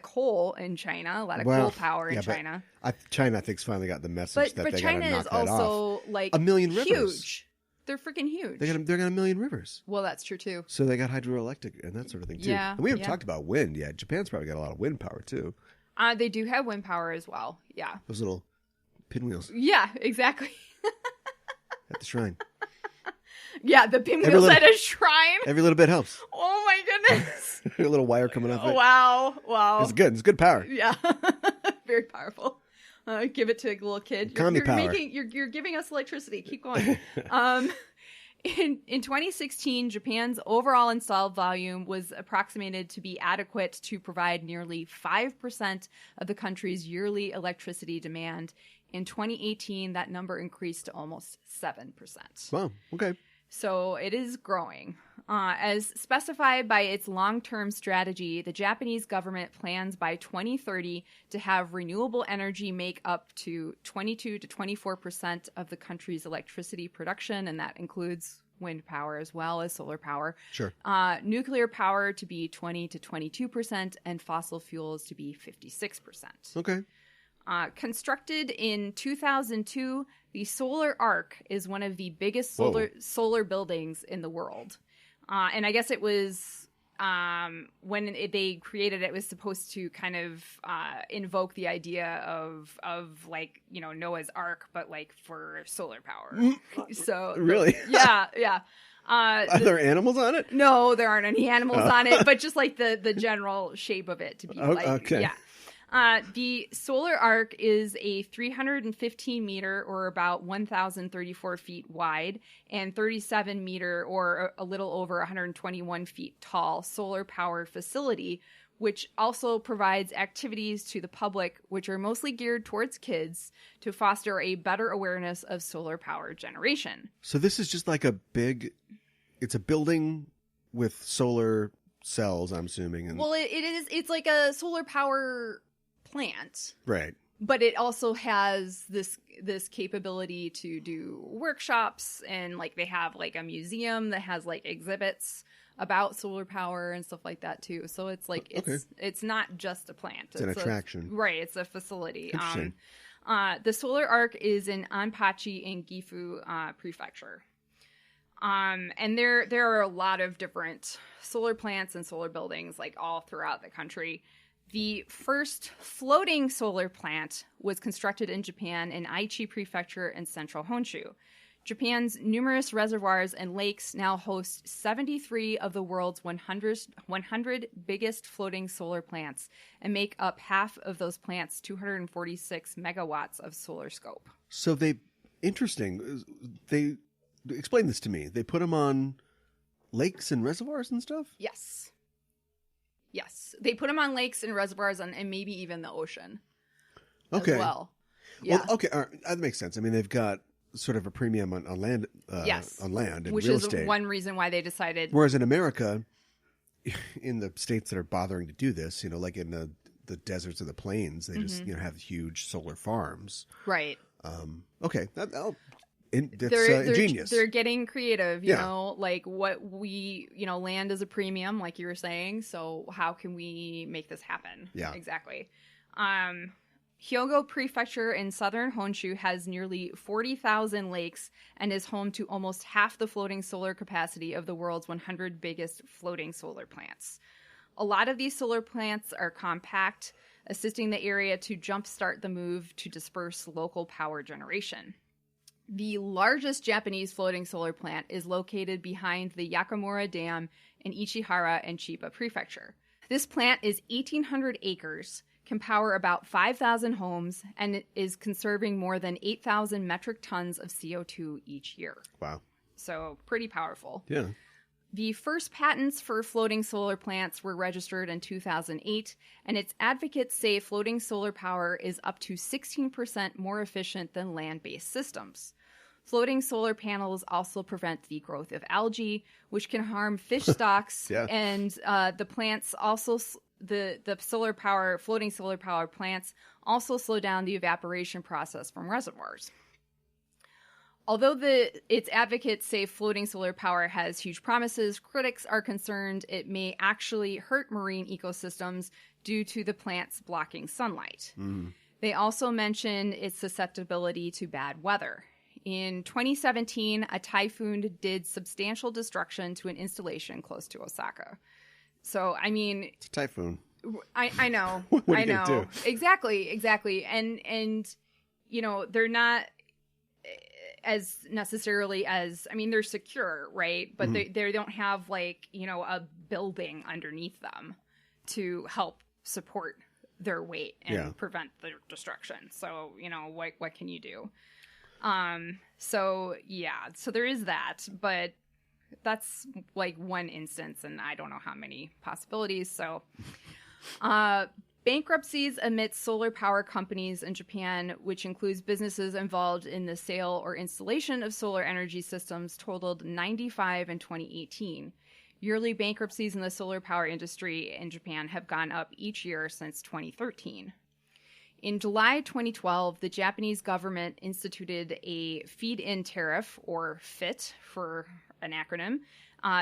coal in China, a lot of coal power in China. China, I think, finally got the message that they got to knock that off. But China is also a million rivers. Huge. They're freaking huge. They got a million rivers. Well, that's true too. So they got hydroelectric and that sort of thing too. Yeah, and we haven't talked about wind yet. Japan's probably got a lot of wind power too. They do have wind power as well. Yeah. Those little pinwheels. Yeah, exactly. At the shrine. Yeah, the pinwheels at a shrine. Every little bit helps. Oh my goodness. A little wire coming off it. Wow. It's good. It's good power. Yeah. Very powerful. Give it to a little kid. Commie power. You're giving us electricity. Keep going. In 2016, Japan's overall installed volume was approximated to be adequate to provide nearly 5% of the country's yearly electricity demand. In 2018, that number increased to almost 7%. Wow. Okay. So it is growing. As specified by its long-term strategy, the Japanese government plans by 2030 to have renewable energy make up to 22 to 24% of the country's electricity production, and that includes wind power as well as solar power. Sure. Nuclear power to be 20 to 22%, and fossil fuels to be 56%. Okay. Constructed in 2002, the Solar Arc is one of the biggest solar buildings in the world. And I guess it was, when they created it, it was supposed to kind of invoke the idea of like, Noah's Ark, but like for solar power. So really? Yeah. Are there animals on it? No, there aren't any animals on it, but just like the general shape of it to be okay. Yeah. The Solar Arc is a 315 meter, or about 1,034 feet wide, and 37 meter, or a little over 121 feet tall solar power facility, which also provides activities to the public, which are mostly geared towards kids, to foster a better awareness of solar power generation. So this is just like it's a building with solar cells, I'm assuming. Well, it's like a solar power plant. Right. But it also has this capability to do workshops, and like they have like a museum that has like exhibits about solar power and stuff like that too. So it's like it's not just a plant. It's an attraction. Right, it's a facility. Interesting. The solar arc is in Anpachi in Gifu Prefecture. And there are a lot of different solar plants and solar buildings like all throughout the country. The first floating solar plant was constructed in Japan in Aichi Prefecture in central Honshu. Japan's numerous reservoirs and lakes now host 73 of the world's 100 biggest floating solar plants and make up half of those plants' 246 megawatts of solar scope. So they explain this to me. They put them on lakes and reservoirs and stuff? Yes. They put them on lakes and reservoirs and maybe even the ocean as well. Yeah. Well, okay, all right, that makes sense. I mean, they've got sort of a premium on land, on land and which real is estate. One reason why they decided. Whereas in America, in the states that are bothering to do this, like in the deserts and the plains, they just have huge solar farms. Right. Okay, that's they're ingenious. They're getting creative, you know, like what we, land is a premium, like you were saying. So how can we make this happen? Yeah, exactly. Hyogo Prefecture in southern Honshu has nearly 40,000 lakes and is home to almost half the floating solar capacity of the world's 100 biggest floating solar plants. A lot of these solar plants are compact, assisting the area to jumpstart the move to disperse local power generation. The largest Japanese floating solar plant is located behind the Yakamura Dam in Ichihara and Chiba Prefecture. This plant is 1,800 acres, can power about 5,000 homes, and it is conserving more than 8,000 metric tons of CO2 each year. Wow. So pretty powerful. Yeah. The first patents for floating solar plants were registered in 2008, and its advocates say floating solar power is up to 16% more efficient than land-based systems. Floating solar panels also prevent the growth of algae, which can harm fish stocks, and the plants also the floating solar power plants also slow down the evaporation process from reservoirs. Although its advocates say floating solar power has huge promises, critics are concerned it may actually hurt marine ecosystems due to the plants blocking sunlight. They also mention its susceptibility to bad weather. In 2017, a typhoon did substantial destruction to an installation close to Osaka. So, I mean... It's a typhoon. I know. What are you gonna do? Exactly. And they're not as necessarily as, I mean, they're secure, right? But they don't have like, a building underneath them to help support their weight and prevent their destruction. So, what can you do? So there is that, but that's like one instance, and I don't know how many possibilities. So, bankruptcies amidst solar power companies in Japan, which includes businesses involved in the sale or installation of solar energy systems, totaled 95 in 2018. Yearly bankruptcies in the solar power industry in Japan have gone up each year since 2013. In July 2012, the Japanese government instituted a feed-in tariff, or FIT for an acronym,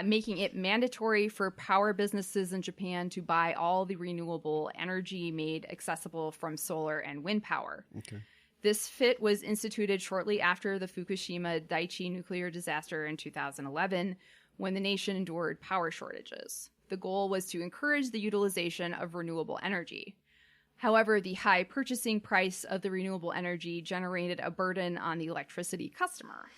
making it mandatory for power businesses in Japan to buy all the renewable energy made accessible from solar and wind power. Okay. This FIT was instituted shortly after the Fukushima Daiichi nuclear disaster in 2011, when the nation endured power shortages. The goal was to encourage the utilization of renewable energy. However, the high purchasing price of the renewable energy generated a burden on the electricity customer.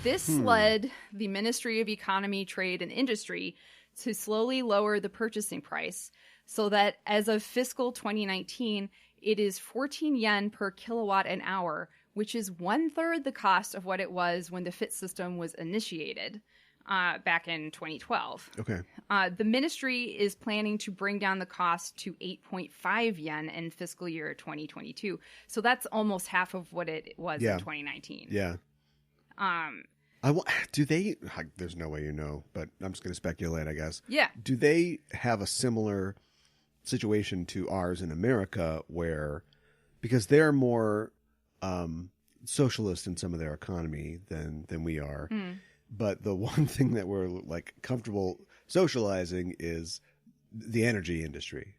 This led the Ministry of Economy, Trade, and Industry to slowly lower the purchasing price so that as of fiscal 2019, it is 14 yen per kilowatt an hour, which is 1/3 the cost of what it was when the FIT system was initiated back in 2012. Okay. The ministry is planning to bring down the cost to 8.5 yen in fiscal year 2022. So that's almost half of what it was in 2019. Yeah. Do they, there's no way but I'm just going to speculate, I guess. Yeah. Do they have a similar situation to ours in America where because they're more socialist in some of their economy than we are. But the one thing that we're like comfortable socializing is the energy industry.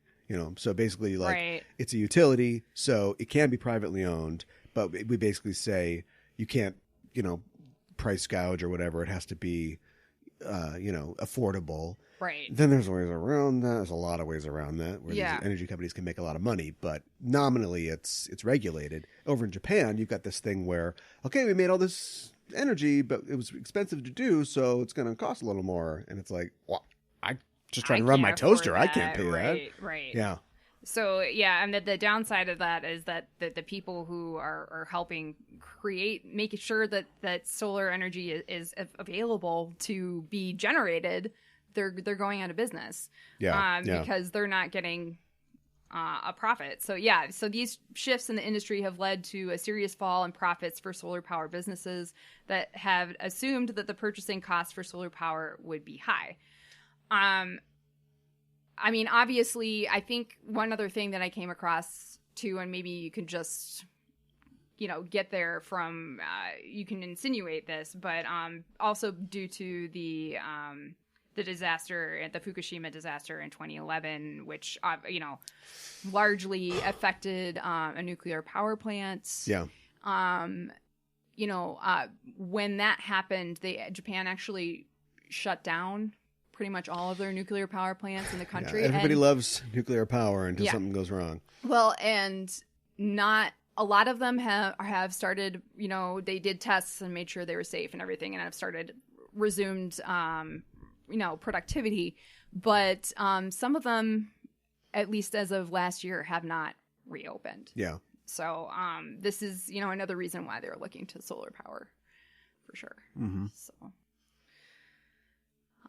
So basically, like, it's a utility, so it can be privately owned, but we basically say you can't, price gouge or whatever. It has to be, affordable. Right. Then there's ways around that. There's a lot of ways around that where these energy companies can make a lot of money, but nominally it's regulated. Over in Japan, you've got this thing where, okay, we made all this energy, but it was expensive to do, so it's going to cost a little more. And it's like, well, I just trying to run my toaster. I can't pay that. Right. Yeah. So, yeah, and the downside of that is that the people who are helping making sure that solar energy is available to be generated, they're going out of business. Because they're not getting a profit. So, so these shifts in the industry have led to a serious fall in profits for solar power businesses that have assumed that the purchasing cost for solar power would be high. I mean, obviously, I think one other thing that I came across too, and maybe you can just, get there from, you can insinuate this, but also due to the disaster, the Fukushima disaster in 2011, which, largely affected a nuclear power plant. Yeah. When that happened, Japan actually shut down pretty much all of their nuclear power plants in the country. Yeah, everybody loves nuclear power until something goes wrong. Well, and not a lot of them have started, they did tests and made sure they were safe and everything, and have resumed, productivity. But some of them, at least as of last year, have not reopened. Yeah. So this is, another reason why they're looking to solar power for sure. Mm-hmm. So.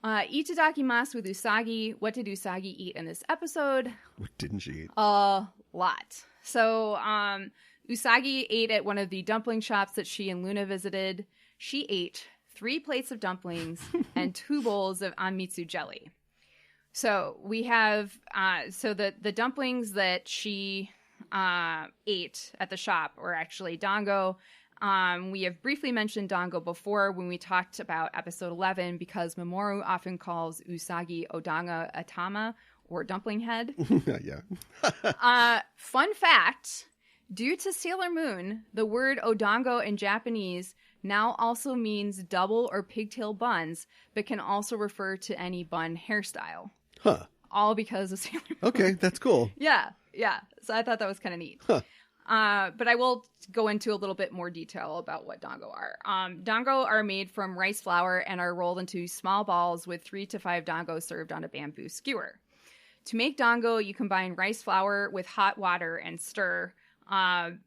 Itadakimasu with Usagi. What did Usagi eat in this episode? What didn't she eat? A lot. So, Usagi ate at one of the dumpling shops that she and Luna visited. She ate 3 plates of dumplings and 2 bowls of anmitsu jelly. So we have, the dumplings that she ate at the shop were actually dango. We have briefly mentioned dango before when we talked about episode 11 because Mamoru often calls Usagi Odanga Atama, or dumpling head. Yeah. Fun fact, due to Sailor Moon, the word odango in Japanese now also means double or pigtail buns, but can also refer to any bun hairstyle. Huh. All because of Sailor Moon. Okay, that's cool. Yeah. So I thought that was kind of neat. Huh. But I will go into a little bit more detail about what dango are. Dango are made from rice flour and are rolled into small balls with 3 to 5 dango served on a bamboo skewer. To make dango, you combine rice flour with hot water and stir.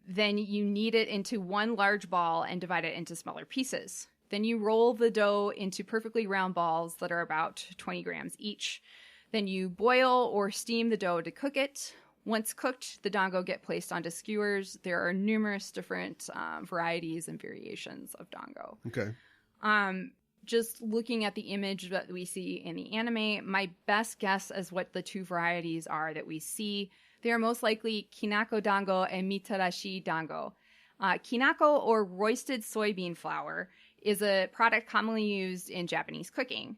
Then you knead it into one large ball and divide it into smaller pieces. Then you roll the dough into perfectly round balls that are about 20 grams each. Then you boil or steam the dough to cook it. Once cooked, the dango get placed onto skewers. There are numerous different varieties and variations of dango. Okay. Just looking at the image that we see in the anime, my best guess as what the 2 varieties are that we see, they are most likely kinako dango and mitarashi dango. Kinako, or roasted soybean flour, is a product commonly used in Japanese cooking.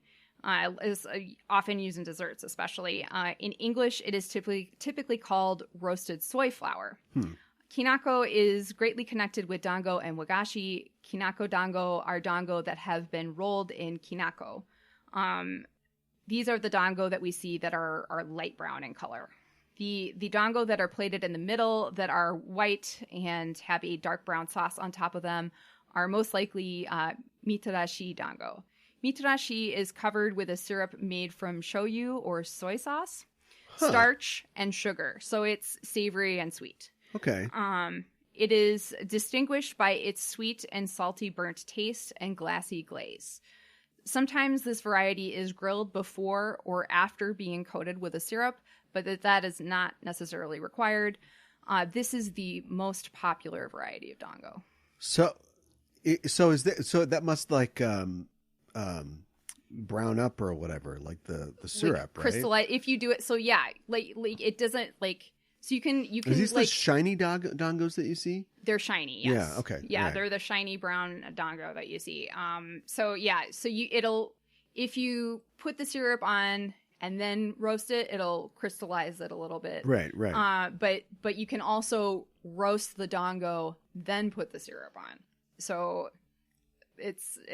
Is often used in desserts, especially. In English, it is typically called roasted soy flour. Kinako is greatly connected with dango and wagashi. Kinako dango are dango that have been rolled in kinako. These are the dango that we see that are light brown in color. The dango that are plated in the middle that are white and have a dark brown sauce on top of them are most likely mitarashi dango. Mitarashi is covered with a syrup made from shoyu or soy sauce, starch, and sugar. So it's savory and sweet. Okay. It is distinguished by its sweet and salty burnt taste and glassy glaze. Sometimes this variety is grilled before or after being coated with a syrup, but that is not necessarily required. This is the most popular variety of dango. So that must like brown up or whatever, like the syrup, like crystallize, right? If you do it, so yeah, like it doesn't like So you can Are these the shiny dongos that you see? They're shiny. Yes. Yeah. Okay. Yeah, right. They're the shiny brown dango that you see. So if you put the syrup on and then roast it, it'll crystallize it a little bit. Right. But you can also roast the dango, then put the syrup on. So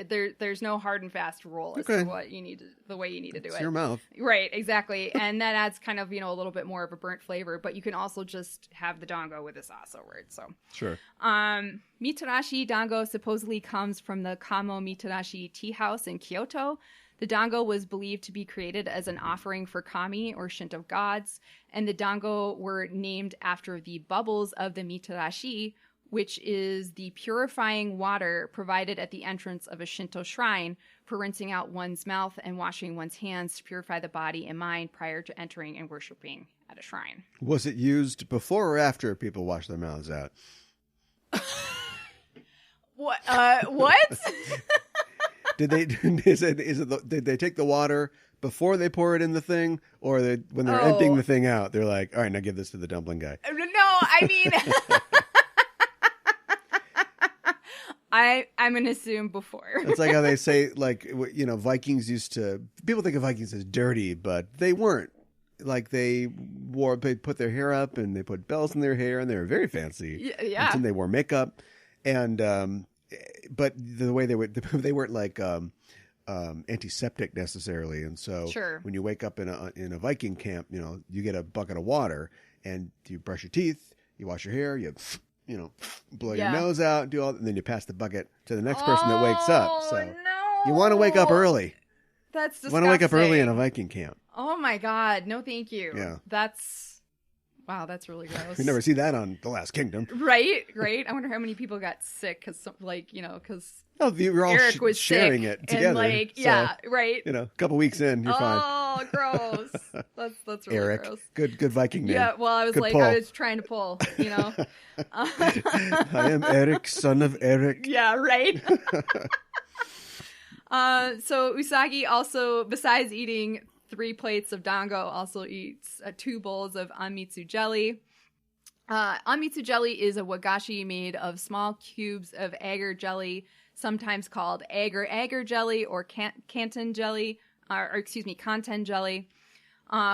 there's no hard and fast rule as to what you need to, the way you need to do it. It's your mouth. Right, exactly. And that adds kind of, a little bit more of a burnt flavor, but you can also just have the dango with the sauce over it. So sure. Mitarashi dango supposedly comes from the Kamo Mitarashi tea house in Kyoto. The dango was believed to be created as an offering for kami or Shinto gods, and the dango were named after the bubbles of the mitarashi, which is the purifying water provided at the entrance of a Shinto shrine for rinsing out one's mouth and washing one's hands to purify the body and mind prior to entering and worshiping at a shrine. Was it used before or after people wash their mouths out? What? What? Did they take the water before they pour it in the thing, or when they're emptying the thing out, they're like, all right, now give this to the dumpling guy? No, I mean... I'm going to assume before. It's like how they say, Vikings people think of Vikings as dirty, but they weren't. Like they put their hair up and they put bells in their hair and they were very fancy. Yeah. And they wore makeup. And, but the way they weren't like, antiseptic necessarily. And so when you wake up in a Viking camp, you get a bucket of water and you brush your teeth, you wash your hair, you blow your nose out, do all, and then you pass the bucket to the next person that wakes up. So you want to wake up early. That's disgusting. You want to wake up early in a Viking camp. Oh my God. No, thank you. Yeah. That's really gross. You never see that on The Last Kingdom. Right. I wonder how many people got sick because you're all Eric was sharing sick it together. And right. A couple weeks in, you're fine. Oh, gross. That's really Eric. gross. Good Viking name. Yeah, well, I was good pull. I was trying to pull, I am Eric, son of Eric. Yeah, right. So Usagi also, besides eating 3 plates of dango, also eats 2 bowls of anmitsu jelly. Anmitsu jelly is a wagashi made of small cubes of agar jelly, sometimes called agar jelly or kanten jelly, kanten jelly,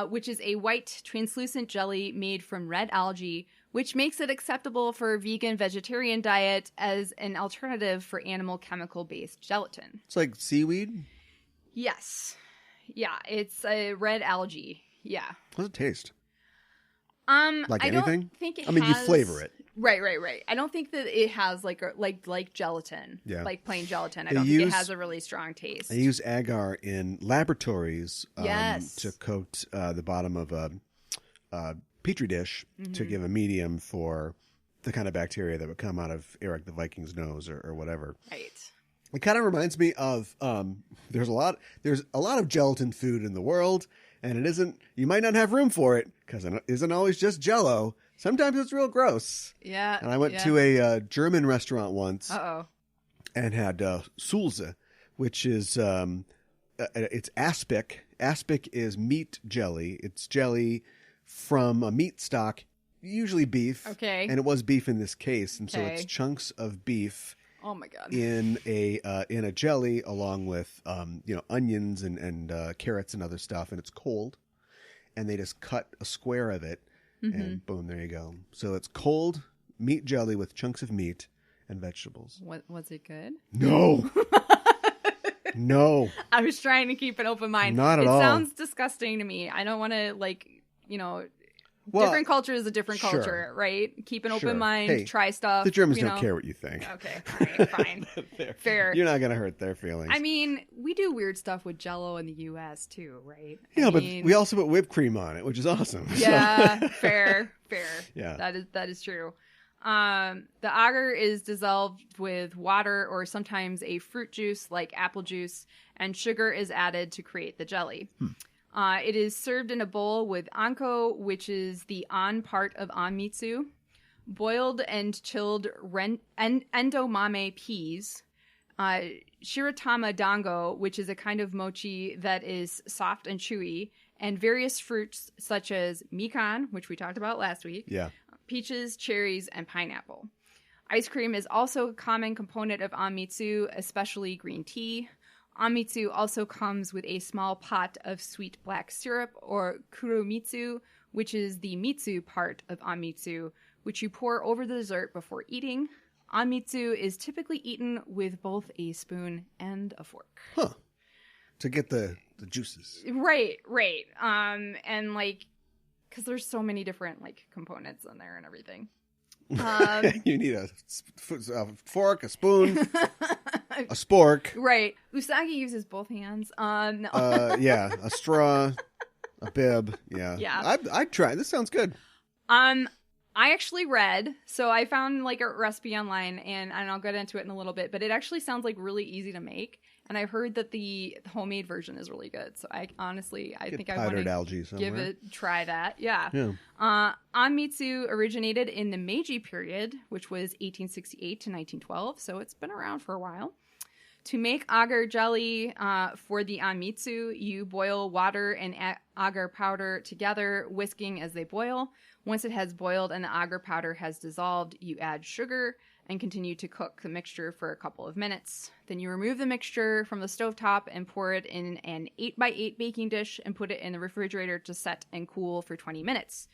which is a white translucent jelly made from red algae, which makes it acceptable for a vegan-vegetarian diet as an alternative for animal chemical-based gelatin. It's like seaweed? Yes. Yeah, it's a red algae. Yeah. How does it taste? Like anything? I don't think you flavor it. Right. I don't think that it has like gelatin. Yeah. Like plain gelatin. I don't think it has a really strong taste. They use agar in laboratories to coat the bottom of a petri dish to give a medium for the kind of bacteria that would come out of Eric the Viking's nose or whatever. Right. It kind of reminds me of there's a lot of gelatin food in the world, and it isn't. You might not have room for it because it isn't always just Jell-O. Sometimes it's real gross. Yeah. And I went to a German restaurant once. And had Sulze, which is it's aspic. Aspic is meat jelly. It's jelly from a meat stock, usually beef. Okay. And it was beef in this case, and so it's chunks of beef. Oh my God! In a jelly along with onions and carrots and other stuff, and it's cold, and they just cut a square of it, and boom, there you go. So it's cold meat jelly with chunks of meat and vegetables. Was it good? No. No. I was trying to keep an open mind. Not at all. It sounds disgusting to me. I don't want to different culture is a different culture, right? Keep an open mind, hey, try stuff. The Germans don't care what you think. Okay, fine. Fair. You're not going to hurt their feelings. I mean, we do weird stuff with Jell-O in the U.S. too, right? Yeah, but we also put whipped cream on it, which is awesome. Yeah, fair. Yeah. That is true. The agar is dissolved with water or sometimes a fruit juice like apple juice, and sugar is added to create the jelly. It is served in a bowl with anko, which is the on part of anmitsu, boiled and chilled endomame peas, shiratama dango, which is a kind of mochi that is soft and chewy, and various fruits such as mikan, which we talked about last week, peaches, cherries, and pineapple. Ice cream is also a common component of anmitsu, especially green tea. Anmitsu also comes with a small pot of sweet black syrup, or kuromitsu, which is the mitsu part of anmitsu, which you pour over the dessert before eating. Anmitsu is typically eaten with both a spoon and a fork. Huh. To get the juices. Right. And like, because there's so many different like components in there and everything. You need a fork, a spoon, a spork. Right. Usagi uses both hands. No. A straw, a bib. Yeah. I'd try. This sounds good. I actually read, so I found like a recipe online, and I'll get into it in a little bit, but it actually sounds like really easy to make. And I've heard that the homemade version is really good. So I think I want to give it try that. Yeah. Anmitsu originated in the Meiji period, which was 1868 to 1912. So it's been around for a while. To make agar jelly for the anmitsu, you boil water and agar powder together, whisking as they boil. Once it has boiled and the agar powder has dissolved, you add sugar and continue to cook the mixture for a couple of minutes. Then you remove the mixture from the stovetop and pour it in an 8x8 baking dish and put it in the refrigerator to set and cool for 20 minutes.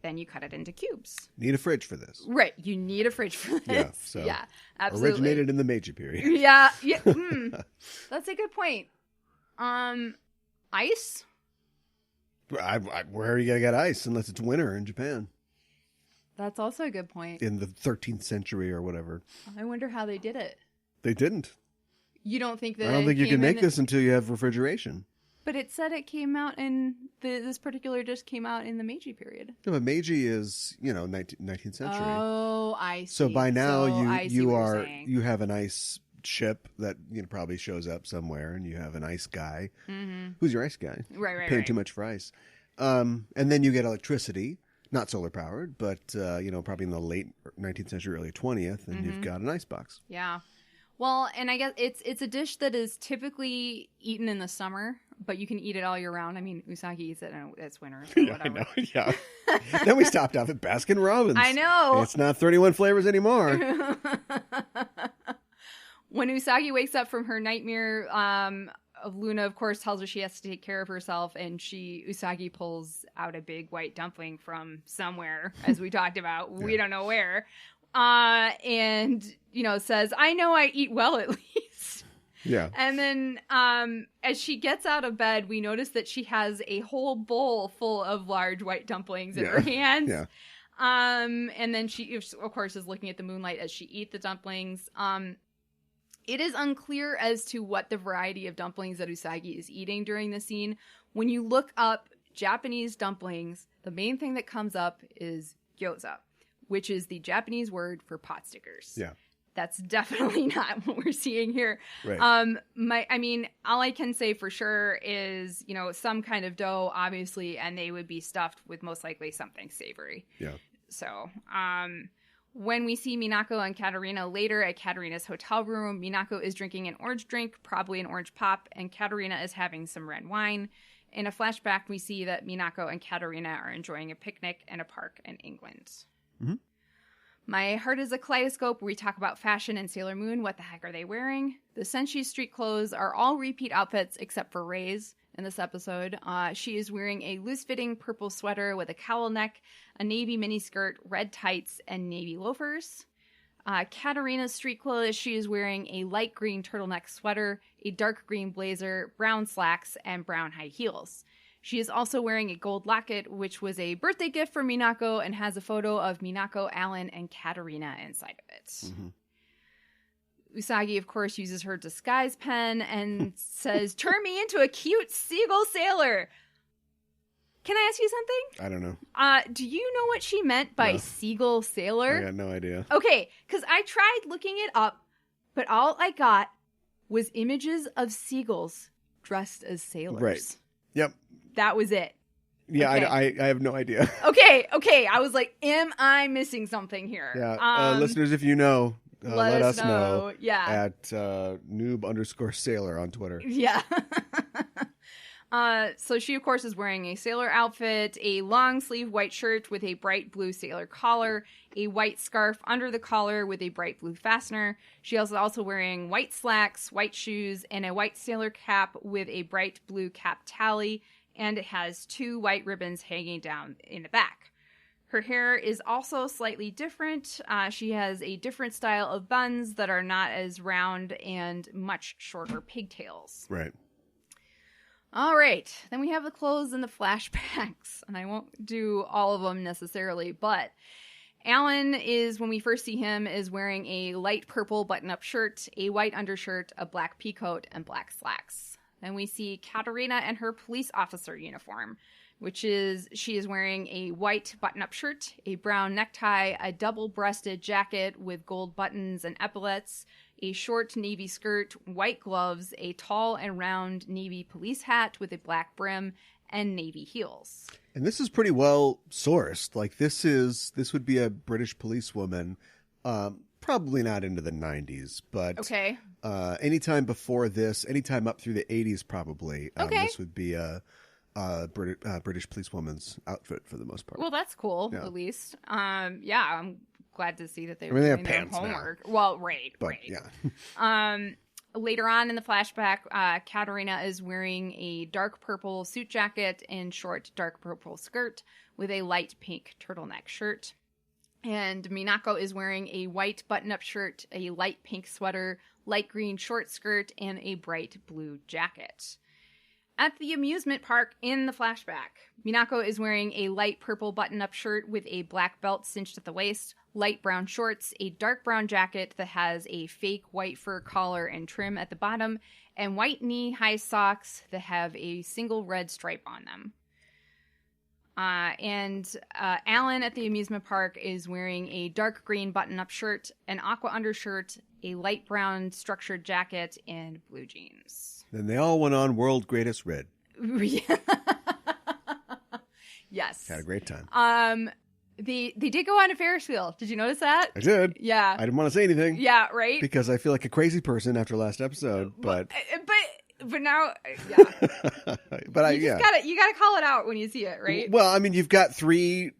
Then you cut it into cubes. Need a fridge for this. Right. You need a fridge for this. Yeah, absolutely. Originated in the Meiji period. Yeah. That's a good point. Ice? Where are you going to get ice unless it's winter in Japan? That's also a good point. In the 13th century or whatever. I wonder how they did it. They didn't. You don't think that? I don't think you can make this until you have refrigeration. But it said it came out in this particular dish came out in the Meiji period. No, but Meiji is 19th century. Oh, I see. So by now you have an ice ship that probably shows up somewhere, and you have an ice guy. Mm-hmm. Who's your ice guy? Right. Paying too much for ice, and then you get electricity. Not solar powered, but probably in the late 19th century, early 20th, and you've got an icebox. Yeah. Well, and I guess it's a dish that is typically eaten in the summer, but you can eat it all year round. I mean, Usagi eats it and it's winter. So whatever. I know. Yeah. Then we stopped off at Baskin Robbins. I know. And it's not 31 flavors anymore. When Usagi wakes up from her nightmare, Luna, of course, tells her she has to take care of herself, and Usagi pulls out a big white dumpling from somewhere, as we talked about. We don't know where. And, says, I know I eat well, at least. Yeah. And then as she gets out of bed, we notice that she has a whole bowl full of large white dumplings in her hands. Yeah. And then she, of course, is looking at the moonlight as she eats the dumplings. It is unclear as to what the variety of dumplings that Usagi is eating during the scene. When you look up Japanese dumplings, the main thing that comes up is gyoza, which is the Japanese word for pot stickers. Yeah. That's definitely not what we're seeing here. Right. All I can say for sure is, some kind of dough, obviously, and they would be stuffed with most likely something savory. Yeah. So, when we see Minako and Katarina later at Katarina's hotel room, Minako is drinking an orange drink, probably an orange pop, and Katarina is having some red wine. In a flashback, we see that Minako and Katarina are enjoying a picnic in a park in England. Mm-hmm. My Heart is a Kaleidoscope, where we talk about fashion and Sailor Moon. What the heck are they wearing? The Senshi street clothes are all repeat outfits except for Rei's in this episode. She is wearing a loose-fitting purple sweater with a cowl neck, a navy miniskirt, red tights, and navy loafers. Katarina's street clothes, she is wearing a light green turtleneck sweater, a dark green blazer, brown slacks, and brown high heels. She is also wearing a gold locket, which was a birthday gift for Minako, and has a photo of Minako, Alan, and Katarina inside of it. Mm-hmm. Usagi, of course, uses her disguise pen and says, turn me into a cute seagull sailor. Can I ask you something? I don't know. Do you know what she meant by seagull sailor? I got no idea. Okay, because I tried looking it up, but all I got was images of seagulls dressed as sailors. Right. Yep. That was it. Yeah, okay. I have no idea. Okay. I was like, am I missing something here? Yeah. Listeners, if you know, let us know. Yeah. At noob_sailor on Twitter. Yeah. So she, of course, is wearing a sailor outfit, a long sleeve white shirt with a bright blue sailor collar, a white scarf under the collar with a bright blue fastener. She is also wearing white slacks, white shoes, and a white sailor cap with a bright blue cap tally, and it has 2 white ribbons hanging down in the back. Her hair is also slightly different. She has a different style of buns that are not as round and much shorter pigtails. Right. All right, then we have the clothes and the flashbacks, and I won't do all of them necessarily, but Alan is, when we first see him, is wearing a light purple button-up shirt, a white undershirt, a black peacoat, and black slacks. Then we see Katerina in her police officer uniform, which is, she is wearing a white button-up shirt, a brown necktie, a double-breasted jacket with gold buttons and epaulets, a short navy skirt, white gloves, a tall and round navy police hat with a black brim, and navy heels. And this is pretty well sourced. Like, this would be a British policewoman, probably not into the 90s, but okay. Anytime before this, anytime up through the 80s probably, this would be a British policewoman's outfit for the most part. Well, that's cool, at least. Yeah, I'm glad to see that they were doing their homework. Now. Well, right. Yeah. Later on in the flashback, Katerina is wearing a dark purple suit jacket and short dark purple skirt with a light pink turtleneck shirt. And Minako is wearing a white button-up shirt, a light pink sweater, light green short skirt, and a bright blue jacket. At the amusement park in the flashback, Minako is wearing a light purple button-up shirt with a black belt cinched at the waist, light brown shorts, a dark brown jacket that has a fake white fur collar and trim at the bottom, and white knee-high socks that have a single red stripe on them. Alan at the amusement park is wearing a dark green button-up shirt, an aqua undershirt, a light brown structured jacket, and blue jeans. Then they all went on World Greatest Red. Yes. Had a great time. They did go on a Ferris wheel. Did you notice that? I did. Yeah. I didn't want to say anything. Yeah, right? Because I feel like a crazy person after last episode, but now, yeah. But you gotta call it out when you see it, right? Well, I mean, you've got 3,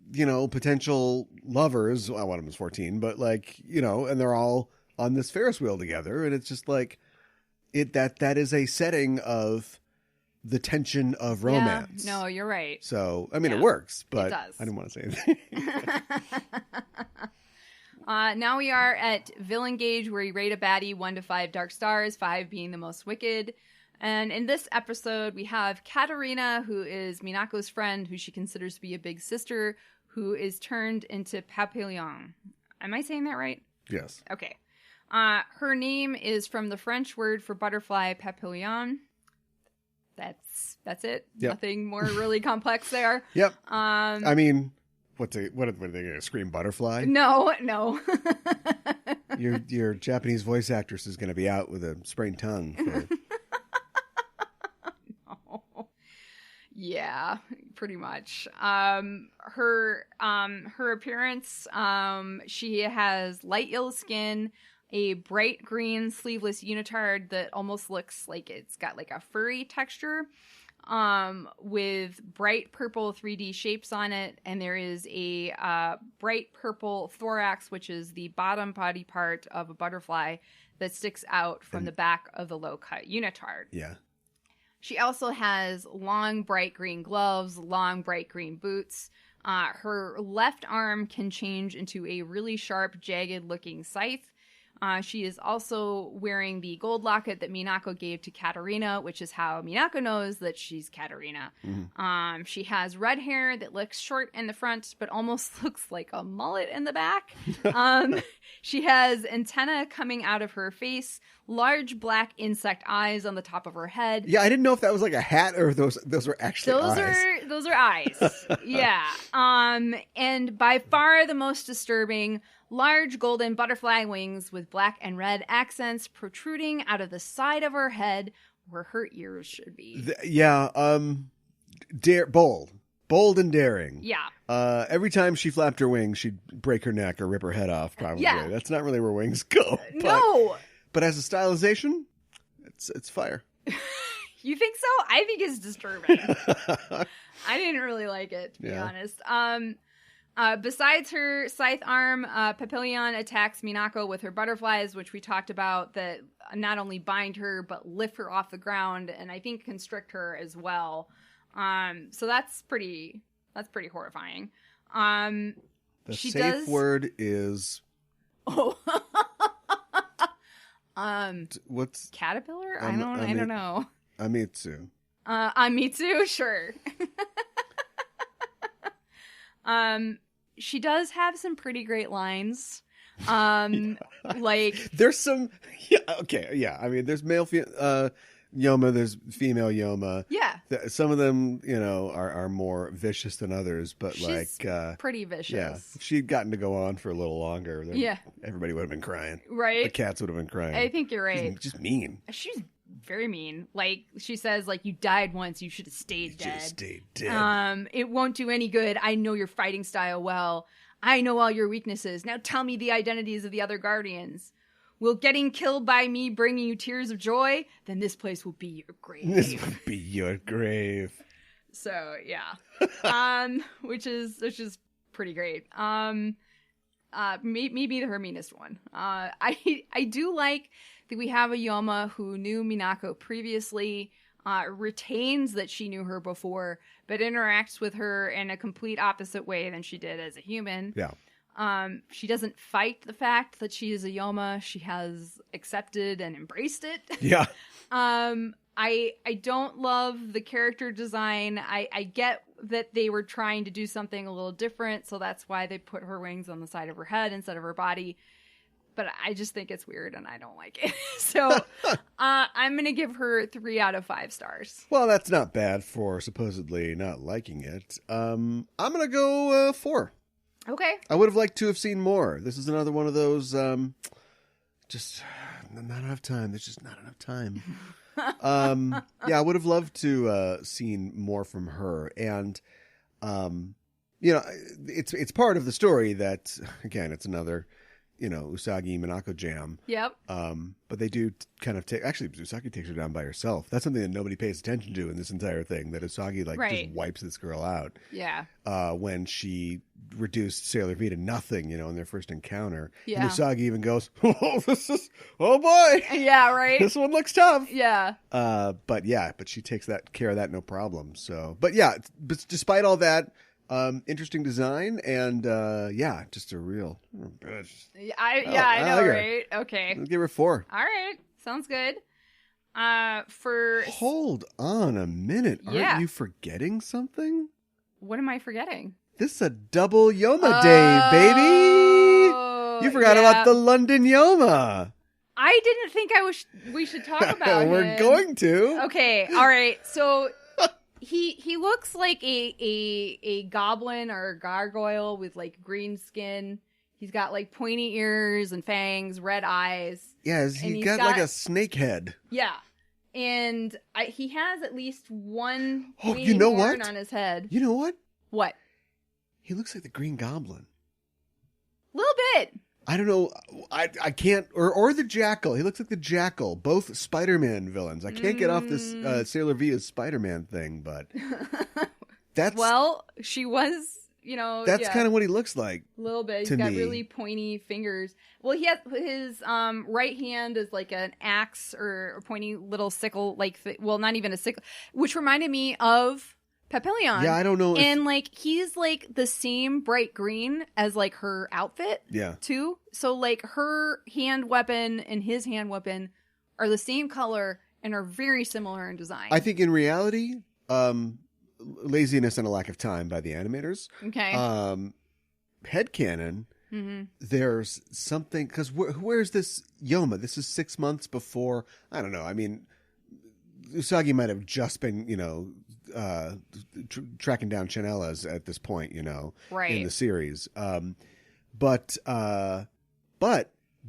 potential lovers. Well, one of them is 14, but and they're all on this Ferris wheel together, and it's just like that is a setting of the tension of romance. Yeah, no, you're right. So, I mean, it works, but it does. I didn't want to say anything. Now we are at Villain Gauge, where we rate a baddie 1 to 5 dark stars, 5 being the most wicked. And in this episode, we have Katerina, who is Minako's friend, who she considers to be a big sister, who is turned into papillon. Am I saying that right? Yes. Okay. Her name is from the French word for butterfly, papillon. That's it. Yep. Nothing more really complex there. Yep. I mean, what are they going to scream, butterfly? No. Your Japanese voice actress is going to be out with a sprained tongue. No. Yeah, pretty much. Her appearance, she has light yellow skin, a bright green sleeveless unitard that almost looks like it's got like a furry texture, with bright purple 3D shapes on it, and there is a bright purple thorax, which is the bottom body part of a butterfly that sticks out from the back of the low-cut unitard. Yeah. She also has long bright green gloves, long bright green boots. Her left arm can change into a really sharp, jagged-looking scythe. She is also wearing the gold locket that Minako gave to Katerina, which is how Minako knows that she's Katerina. Mm-hmm. She has red hair that looks short in the front, but almost looks like a mullet in the back. She has antennae coming out of her face, large black insect eyes on the top of her head. Yeah, I didn't know if that was like a hat or if those were actually eyes. Those are eyes. Yeah. And by far the most disturbing, large golden butterfly wings with black and red accents protruding out of the side of her head where her ears should be. Bold and daring. Yeah. Every time she flapped her wings, she'd break her neck or rip her head off, probably. Yeah. That's not really where wings go. No. But as a stylization, it's fire. You think so? I think it's disturbing. I didn't really like it, to be honest. Besides her scythe arm, Papillon attacks Minako with her butterflies, which we talked about, that not only bind her, but lift her off the ground, and I think constrict her as well. So that's pretty horrifying. The safe word is... Oh. What's... Caterpillar? I don't know. Anmitsu. Anmitsu? Sure. She does have some pretty great lines. Like there's some, I mean, there's male Youma, there's female Youma. Yeah. Some of them, are more vicious than others, but she's pretty vicious. Yeah. If she'd gotten to go on for a little longer, then everybody would have been crying. Right. The cats would have been crying. I think you're right. She's just mean. She's very mean. Like, she says, like, you died once, you should have stayed dead. It won't do any good. I know your fighting style well. I know all your weaknesses. Now tell me the identities of the other guardians. Will getting killed by me bring you tears of joy? Then this place will be your grave. This will be your grave. So, yeah. Which is pretty great. Maybe her meanest one. I do like that we have a Youma who knew Minako previously, retains that she knew her before, but interacts with her in a complete opposite way than she did as a human. Yeah. She doesn't fight the fact that she is a Youma. She has accepted and embraced it. Yeah. I don't love the character design. I get that they were trying to do something a little different, so that's why they put her wings on the side of her head instead of her body. But I just think it's weird and I don't like it. So I'm going to give her 3 out of 5 stars. Well, that's not bad for supposedly not liking it. I'm going to go 4. Okay. I would have liked to have seen more. This is another one of those, just not enough time. There's just not enough time. I would have loved to seen more from her. And, it's part of the story that, again, it's another... Usagi Minako jam. Yep. But they do kind of actually, Usagi takes her down by herself. That's something that nobody pays attention to in this entire thing, that Usagi just wipes this girl out. Yeah. When she reduced Sailor V to nothing, in their first encounter. Yeah. And Usagi even goes, oh boy. Yeah, right. This one looks tough. Yeah. But she takes care of that no problem. So, but despite all that, interesting design and just a real bitch. I know, right? Okay. I'll give her 4. All right. Sounds good. Hold on a minute. Aren't you forgetting something? What am I forgetting? This is a double Youma day, baby. You forgot about the London Youma. I didn't think we should talk about We're going to. Okay. All right. So He looks like a goblin or a gargoyle with like green skin. He's got like pointy ears and fangs, red eyes. Yeah, he's got like a snake head. Yeah, and he has at least one horn on his head. You know what? What? He looks like the Green Goblin. A little bit. I don't know. I can't. Or the Jackal. He looks like the Jackal. Both Spider-Man villains. I can't get off this Sailor V as Spider-Man thing, but that's... Well, she was, That's kind of what he looks like. A little bit. He's got really pointy fingers. Well, he has his right hand is like an axe or a pointy little sickle, not even a sickle, which reminded me of Papillon. Yeah, I don't know. And he's like the same bright green as like her outfit. Yeah. Too. So like her hand weapon and his hand weapon are the same color and are very similar in design. I think in reality, laziness and a lack of time by the animators. Okay. Headcanon. Mm-hmm. There's something because where's this Youma? This is 6 months before. I don't know. I mean, Usagi might have just been, tracking down Chanela's at this point, right. in the series. But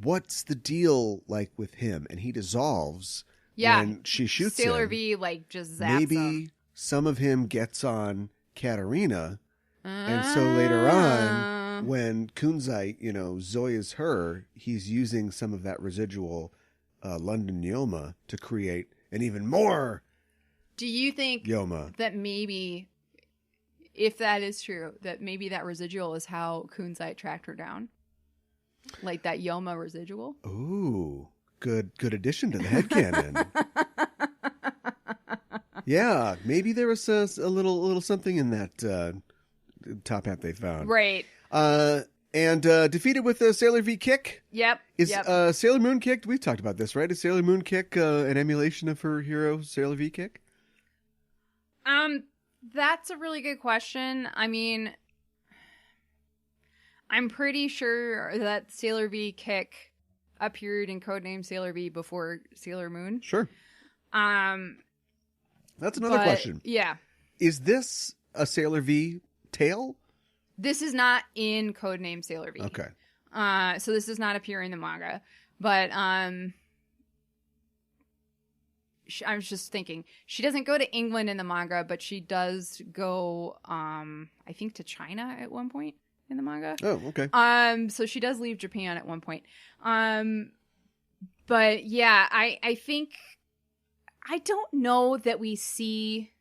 what's the deal like with him? And he dissolves when she shoots him. Sailor V just zaps him. Some of him gets on Katarina, and so later on, when Kunzite, Zoya's her, he's using some of that residual London Youma to create an even more Do you think Youma that maybe, if that is true, that maybe that residual is how Kunzite tracked her down? Like that Youma residual? Ooh, good addition to the headcanon. Yeah, maybe there was a little something in that top hat they found. Right. And defeated with a Sailor V kick. Yep. Is Sailor Moon kick? We've talked about this, right? Is Sailor Moon kick an emulation of her hero Sailor V kick? That's a really good question. I mean, I'm pretty sure that Sailor V kick appeared in Codename Sailor V before Sailor Moon. Sure. That's another question. Yeah. Is this a Sailor V tail? This is not in Codename Sailor V. Okay. So this does not appear in the manga. But I was just thinking, she doesn't go to England in the manga, but she does go, I think, to China at one point in the manga. Oh, okay. So she does leave Japan at one point. But yeah, I think, I don't know that we see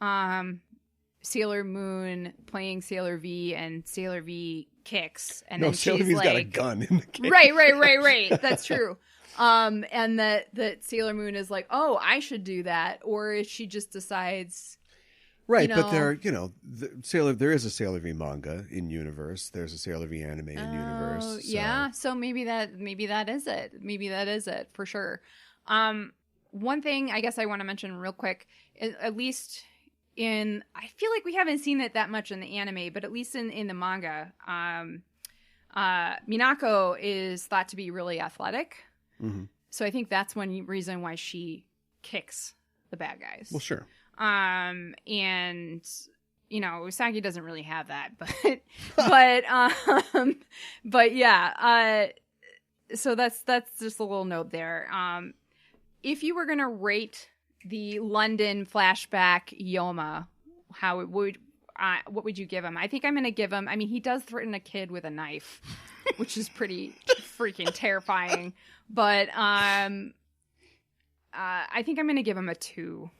Sailor Moon playing Sailor V and Sailor V kicks, and then Sailor she's V's like, got a gun in the game. Right. That's true. And that Sailor Moon is like, oh, I should do that, or she just decides. Right, but there is a Sailor V manga in universe. There's a Sailor V anime in universe. So. Yeah. So maybe that is it. Maybe that is it for sure. One thing I guess I want to mention real quick, at least I feel like we haven't seen it that much in the anime, but at least in the manga, Minako is thought to be really athletic. Mm-hmm. So I think that's one reason why she kicks the bad guys. Well, sure. And Usagi doesn't really have that, but yeah. So that's just a little note there. If you were gonna rate the London flashback Youma, what would you give him? I think I'm gonna give him. I mean, he does threaten a kid with a knife, which is pretty freaking terrifying. But I think I'm gonna give him a 2.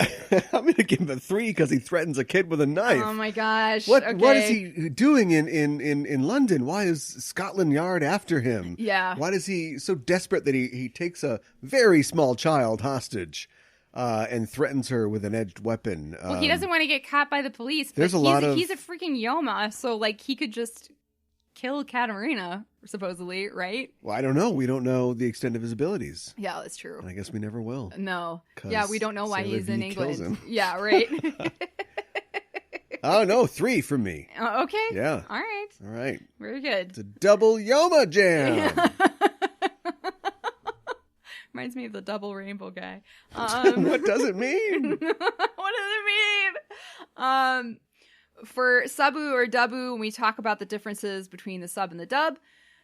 I'm gonna give him a 3 because he threatens a kid with a knife. Oh my gosh! What is he doing in London? Why is Scotland Yard after him? Yeah. Why is he so desperate that he takes a very small child hostage and threatens her with an edged weapon? Well, he doesn't want to get caught by the police. But he's a freaking Youma, so like he could just kill Katarina, supposedly, right? Well, I don't know. We don't know the extent of his abilities. Yeah, that's true. And I guess we never will. No. Yeah, we don't know why he's in England. Him. Yeah, right. Oh, no, 3 from me. Okay. Yeah. All right. Very good. It's a double Youma jam. Reminds me of the double rainbow guy. What does it mean? What does it mean? For Sabu or Dabu, when we talk about the differences between the sub and the dub,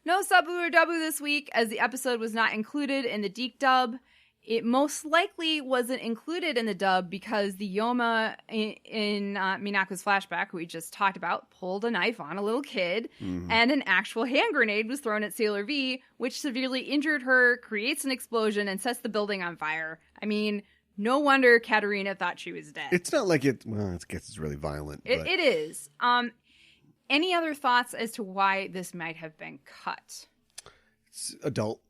no Sabu or Dabu this week, as the episode was not included in the Deke dub. It most likely wasn't included in the dub because the Youma in Minako's flashback, who we just talked about, pulled a knife on a little kid, and an actual hand grenade was thrown at Sailor V, which severely injured her, creates an explosion, and sets the building on fire. I mean, no wonder Katarina thought she was dead. It's not like it. Well, I guess it's really violent. It is. Any other thoughts as to why this might have been cut? It's adult.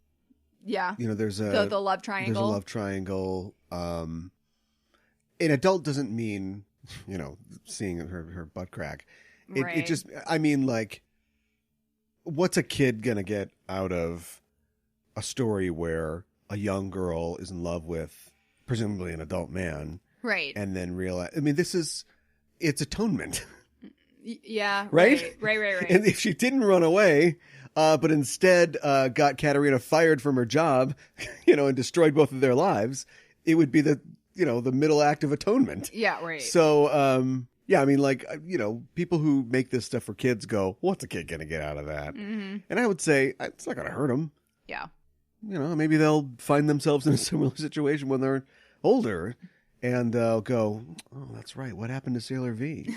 Yeah. There's the love triangle. There's a love triangle. An adult doesn't mean, seeing her butt crack. It just, I mean, like, what's a kid gonna get out of a story where a young girl is in love with presumably an adult man, right? And then realize, I mean, it's Atonement. Yeah, right. And if she didn't run away, but instead got Katarina fired from her job, and destroyed both of their lives, it would be the middle act of Atonement. Yeah, right. So, yeah, I mean, like, people who make this stuff for kids go, what's a kid going to get out of that? Mm-hmm. And I would say, it's not going to hurt them. Yeah. Maybe they'll find themselves in a similar situation when they're older, and they'll go, oh, that's right. What happened to Sailor V?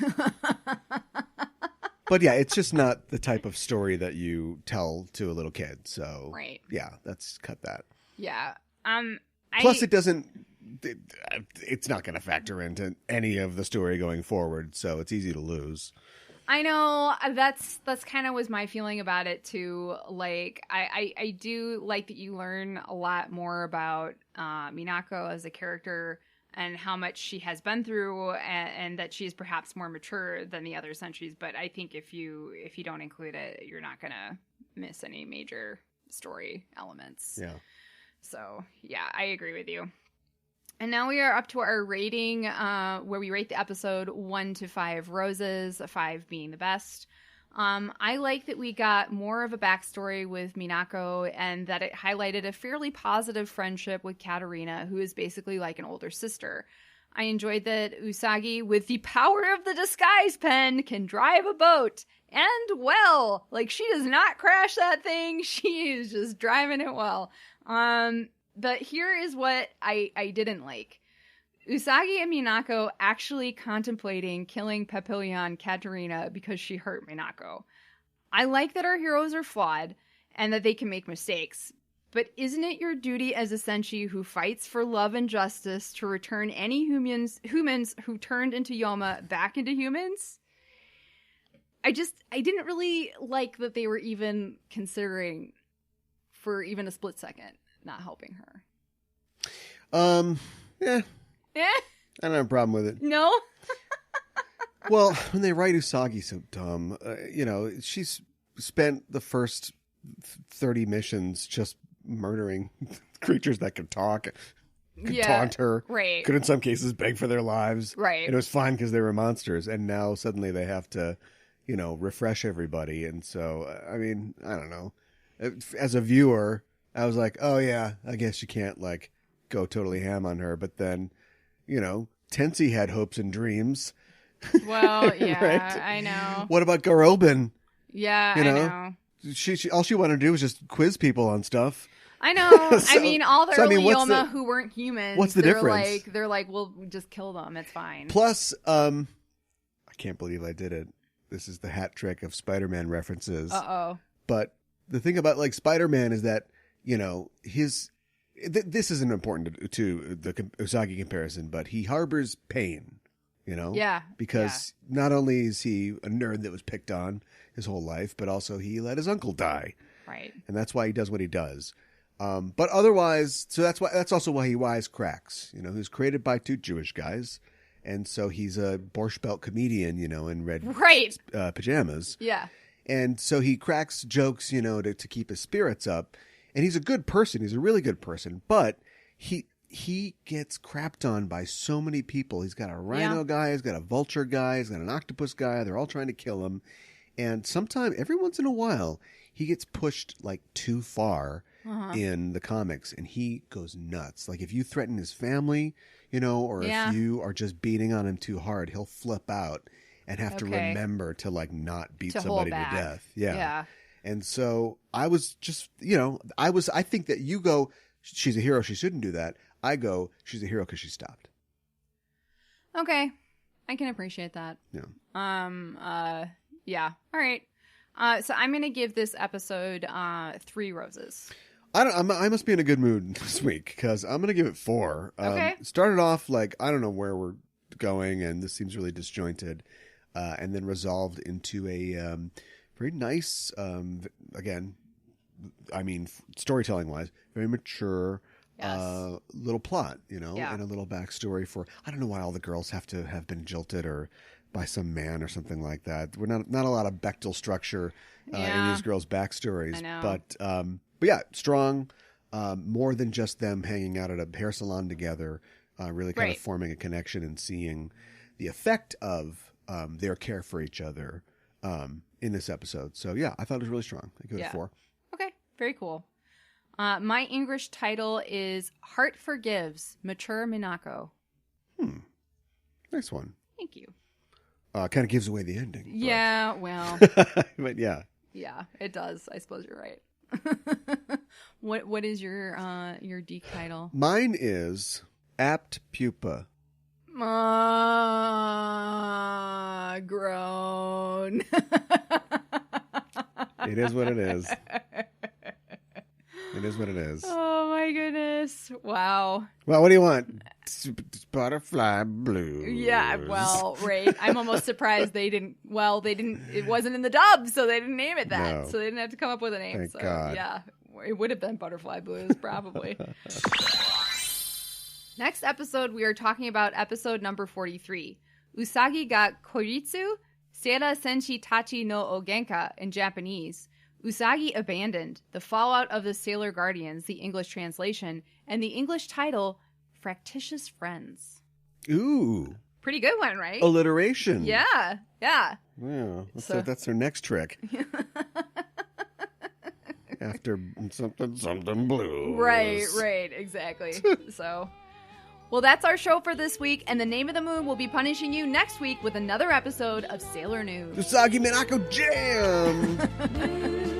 But yeah, it's just not the type of story that you tell to a little kid. So, right. Yeah, let's cut that. Yeah. Plus, it doesn't it's not going to factor into any of the story going forward, so it's easy to lose. I know, that's kind of was my feeling about it too. Like, I do like that you learn a lot more about Minako as a character and how much she has been through, and that she is perhaps more mature than the other sentries. But I think if you don't include it, you're not gonna miss any major story elements. Yeah. So yeah, I agree with you. And now we are up to our rating, where we rate the episode 1 to 5 roses, 5 being the best. I like that we got more of a backstory with Minako, and that it highlighted a fairly positive friendship with Katarina, who is basically like an older sister. I enjoyed that Usagi, with the power of the disguise pen, can drive a boat. And well, like, she does not crash that thing. She is just driving it well. But here is what I didn't like. Usagi and Minako actually contemplating killing Papillon Katarina because she hurt Minako. I like that our heroes are flawed and that they can make mistakes. But isn't it your duty as a senshi who fights for love and justice to return any humans who turned into Youma back into humans? I didn't really like that they were even considering, for even a split second, not helping her. Yeah. I don't have a problem with it. No? Well, when they write Usagi so dumb, she's spent the first 30 missions just murdering creatures that could talk, could taunt her, right? Could in some cases beg for their lives, right? And it was fine because they were monsters, and now suddenly they have to, refresh everybody. And so, I mean, I don't know. As a viewer, I was like, oh yeah, I guess you can't like go totally ham on her. But then, Tensi had hopes and dreams. Well, yeah, right? I know. What about Garobin? Yeah, I know. She all she wanted to do was just quiz people on stuff. I know. So, I mean, all the early Youma who weren't humans. What's the difference? They're like, we'll just kill them. It's fine. Plus, I can't believe I did it. This is the hat trick of Spider-Man references. Uh-oh. But the thing about like Spider-Man is that, this isn't important to the Usagi comparison, but he harbors pain, Yeah. Because not only is he a nerd that was picked on his whole life, but also he let his uncle die. Right. And that's why he does what he does. But otherwise, so that's also why he wisecracks. He was created by 2 Jewish guys. And so he's a Borscht Belt comedian, in red pajamas. Yeah. And so he cracks jokes, to keep his spirits up. And he's a good person. He's a really good person. But he gets crapped on by so many people. He's got a rhino guy. He's got a vulture guy. He's got an octopus guy. They're all trying to kill him. And every once in a while, he gets pushed like too far in the comics. And he goes nuts. Like if you threaten his family, or if you are just beating on him too hard, he'll flip out and have to remember to like not beat somebody to death. Yeah. And so I was just, I think that you go, she's a hero, she shouldn't do that. I go, she's a hero because she stopped. Okay. I can appreciate that. Yeah. Yeah. All right. So I'm going to give this episode 3 roses. I must be in a good mood this week because I'm going to give it 4. Okay. Started off like, I don't know where we're going, and this seems really disjointed, and then resolved into a very nice, again, I mean, storytelling-wise, very mature little plot, and a little backstory for, I don't know why all the girls have to have been jilted or by some man or something like that. We're not a lot of Bechtel structure in these girls' backstories. I know. But yeah, strong, more than just them hanging out at a hair salon together, really kind of forming a connection and seeing the effect of their care for each other in this episode. So yeah, I thought it was really strong. I give it 4. Okay, very cool. My English title is Heart Forgives, Mature Minako. Nice one. Thank you. Kind of gives away the ending. But... Yeah, well. But yeah. Yeah, it does. I suppose you're right. What is your D title? Mine is Apt Pupa. Groan. It is what it is. It is what it is. Oh my goodness. Wow. Well, what do you want? Butterfly Blue. Yeah, well, right. I'm almost surprised they didn't, it wasn't in the dub, so they didn't name it that. No. So they didn't have to come up with a name. Thank so, God. yeah, it would have been Butterfly Blues, probably. Next episode, we are talking about episode number 43. Usagi ga koritsu, seira senshi tachi no ogenka in Japanese. Usagi abandoned, the fallout of the Sailor Guardians, the English translation, and the English title, Fractious Friends. Ooh. Pretty good one, right? Alliteration. Yeah. Yeah. That's their next trick. After something blue. Right, exactly. Well, that's our show for this week, and the Name of the Moon will be punishing you next week with another episode of Sailor News. Usagi Minako Jam!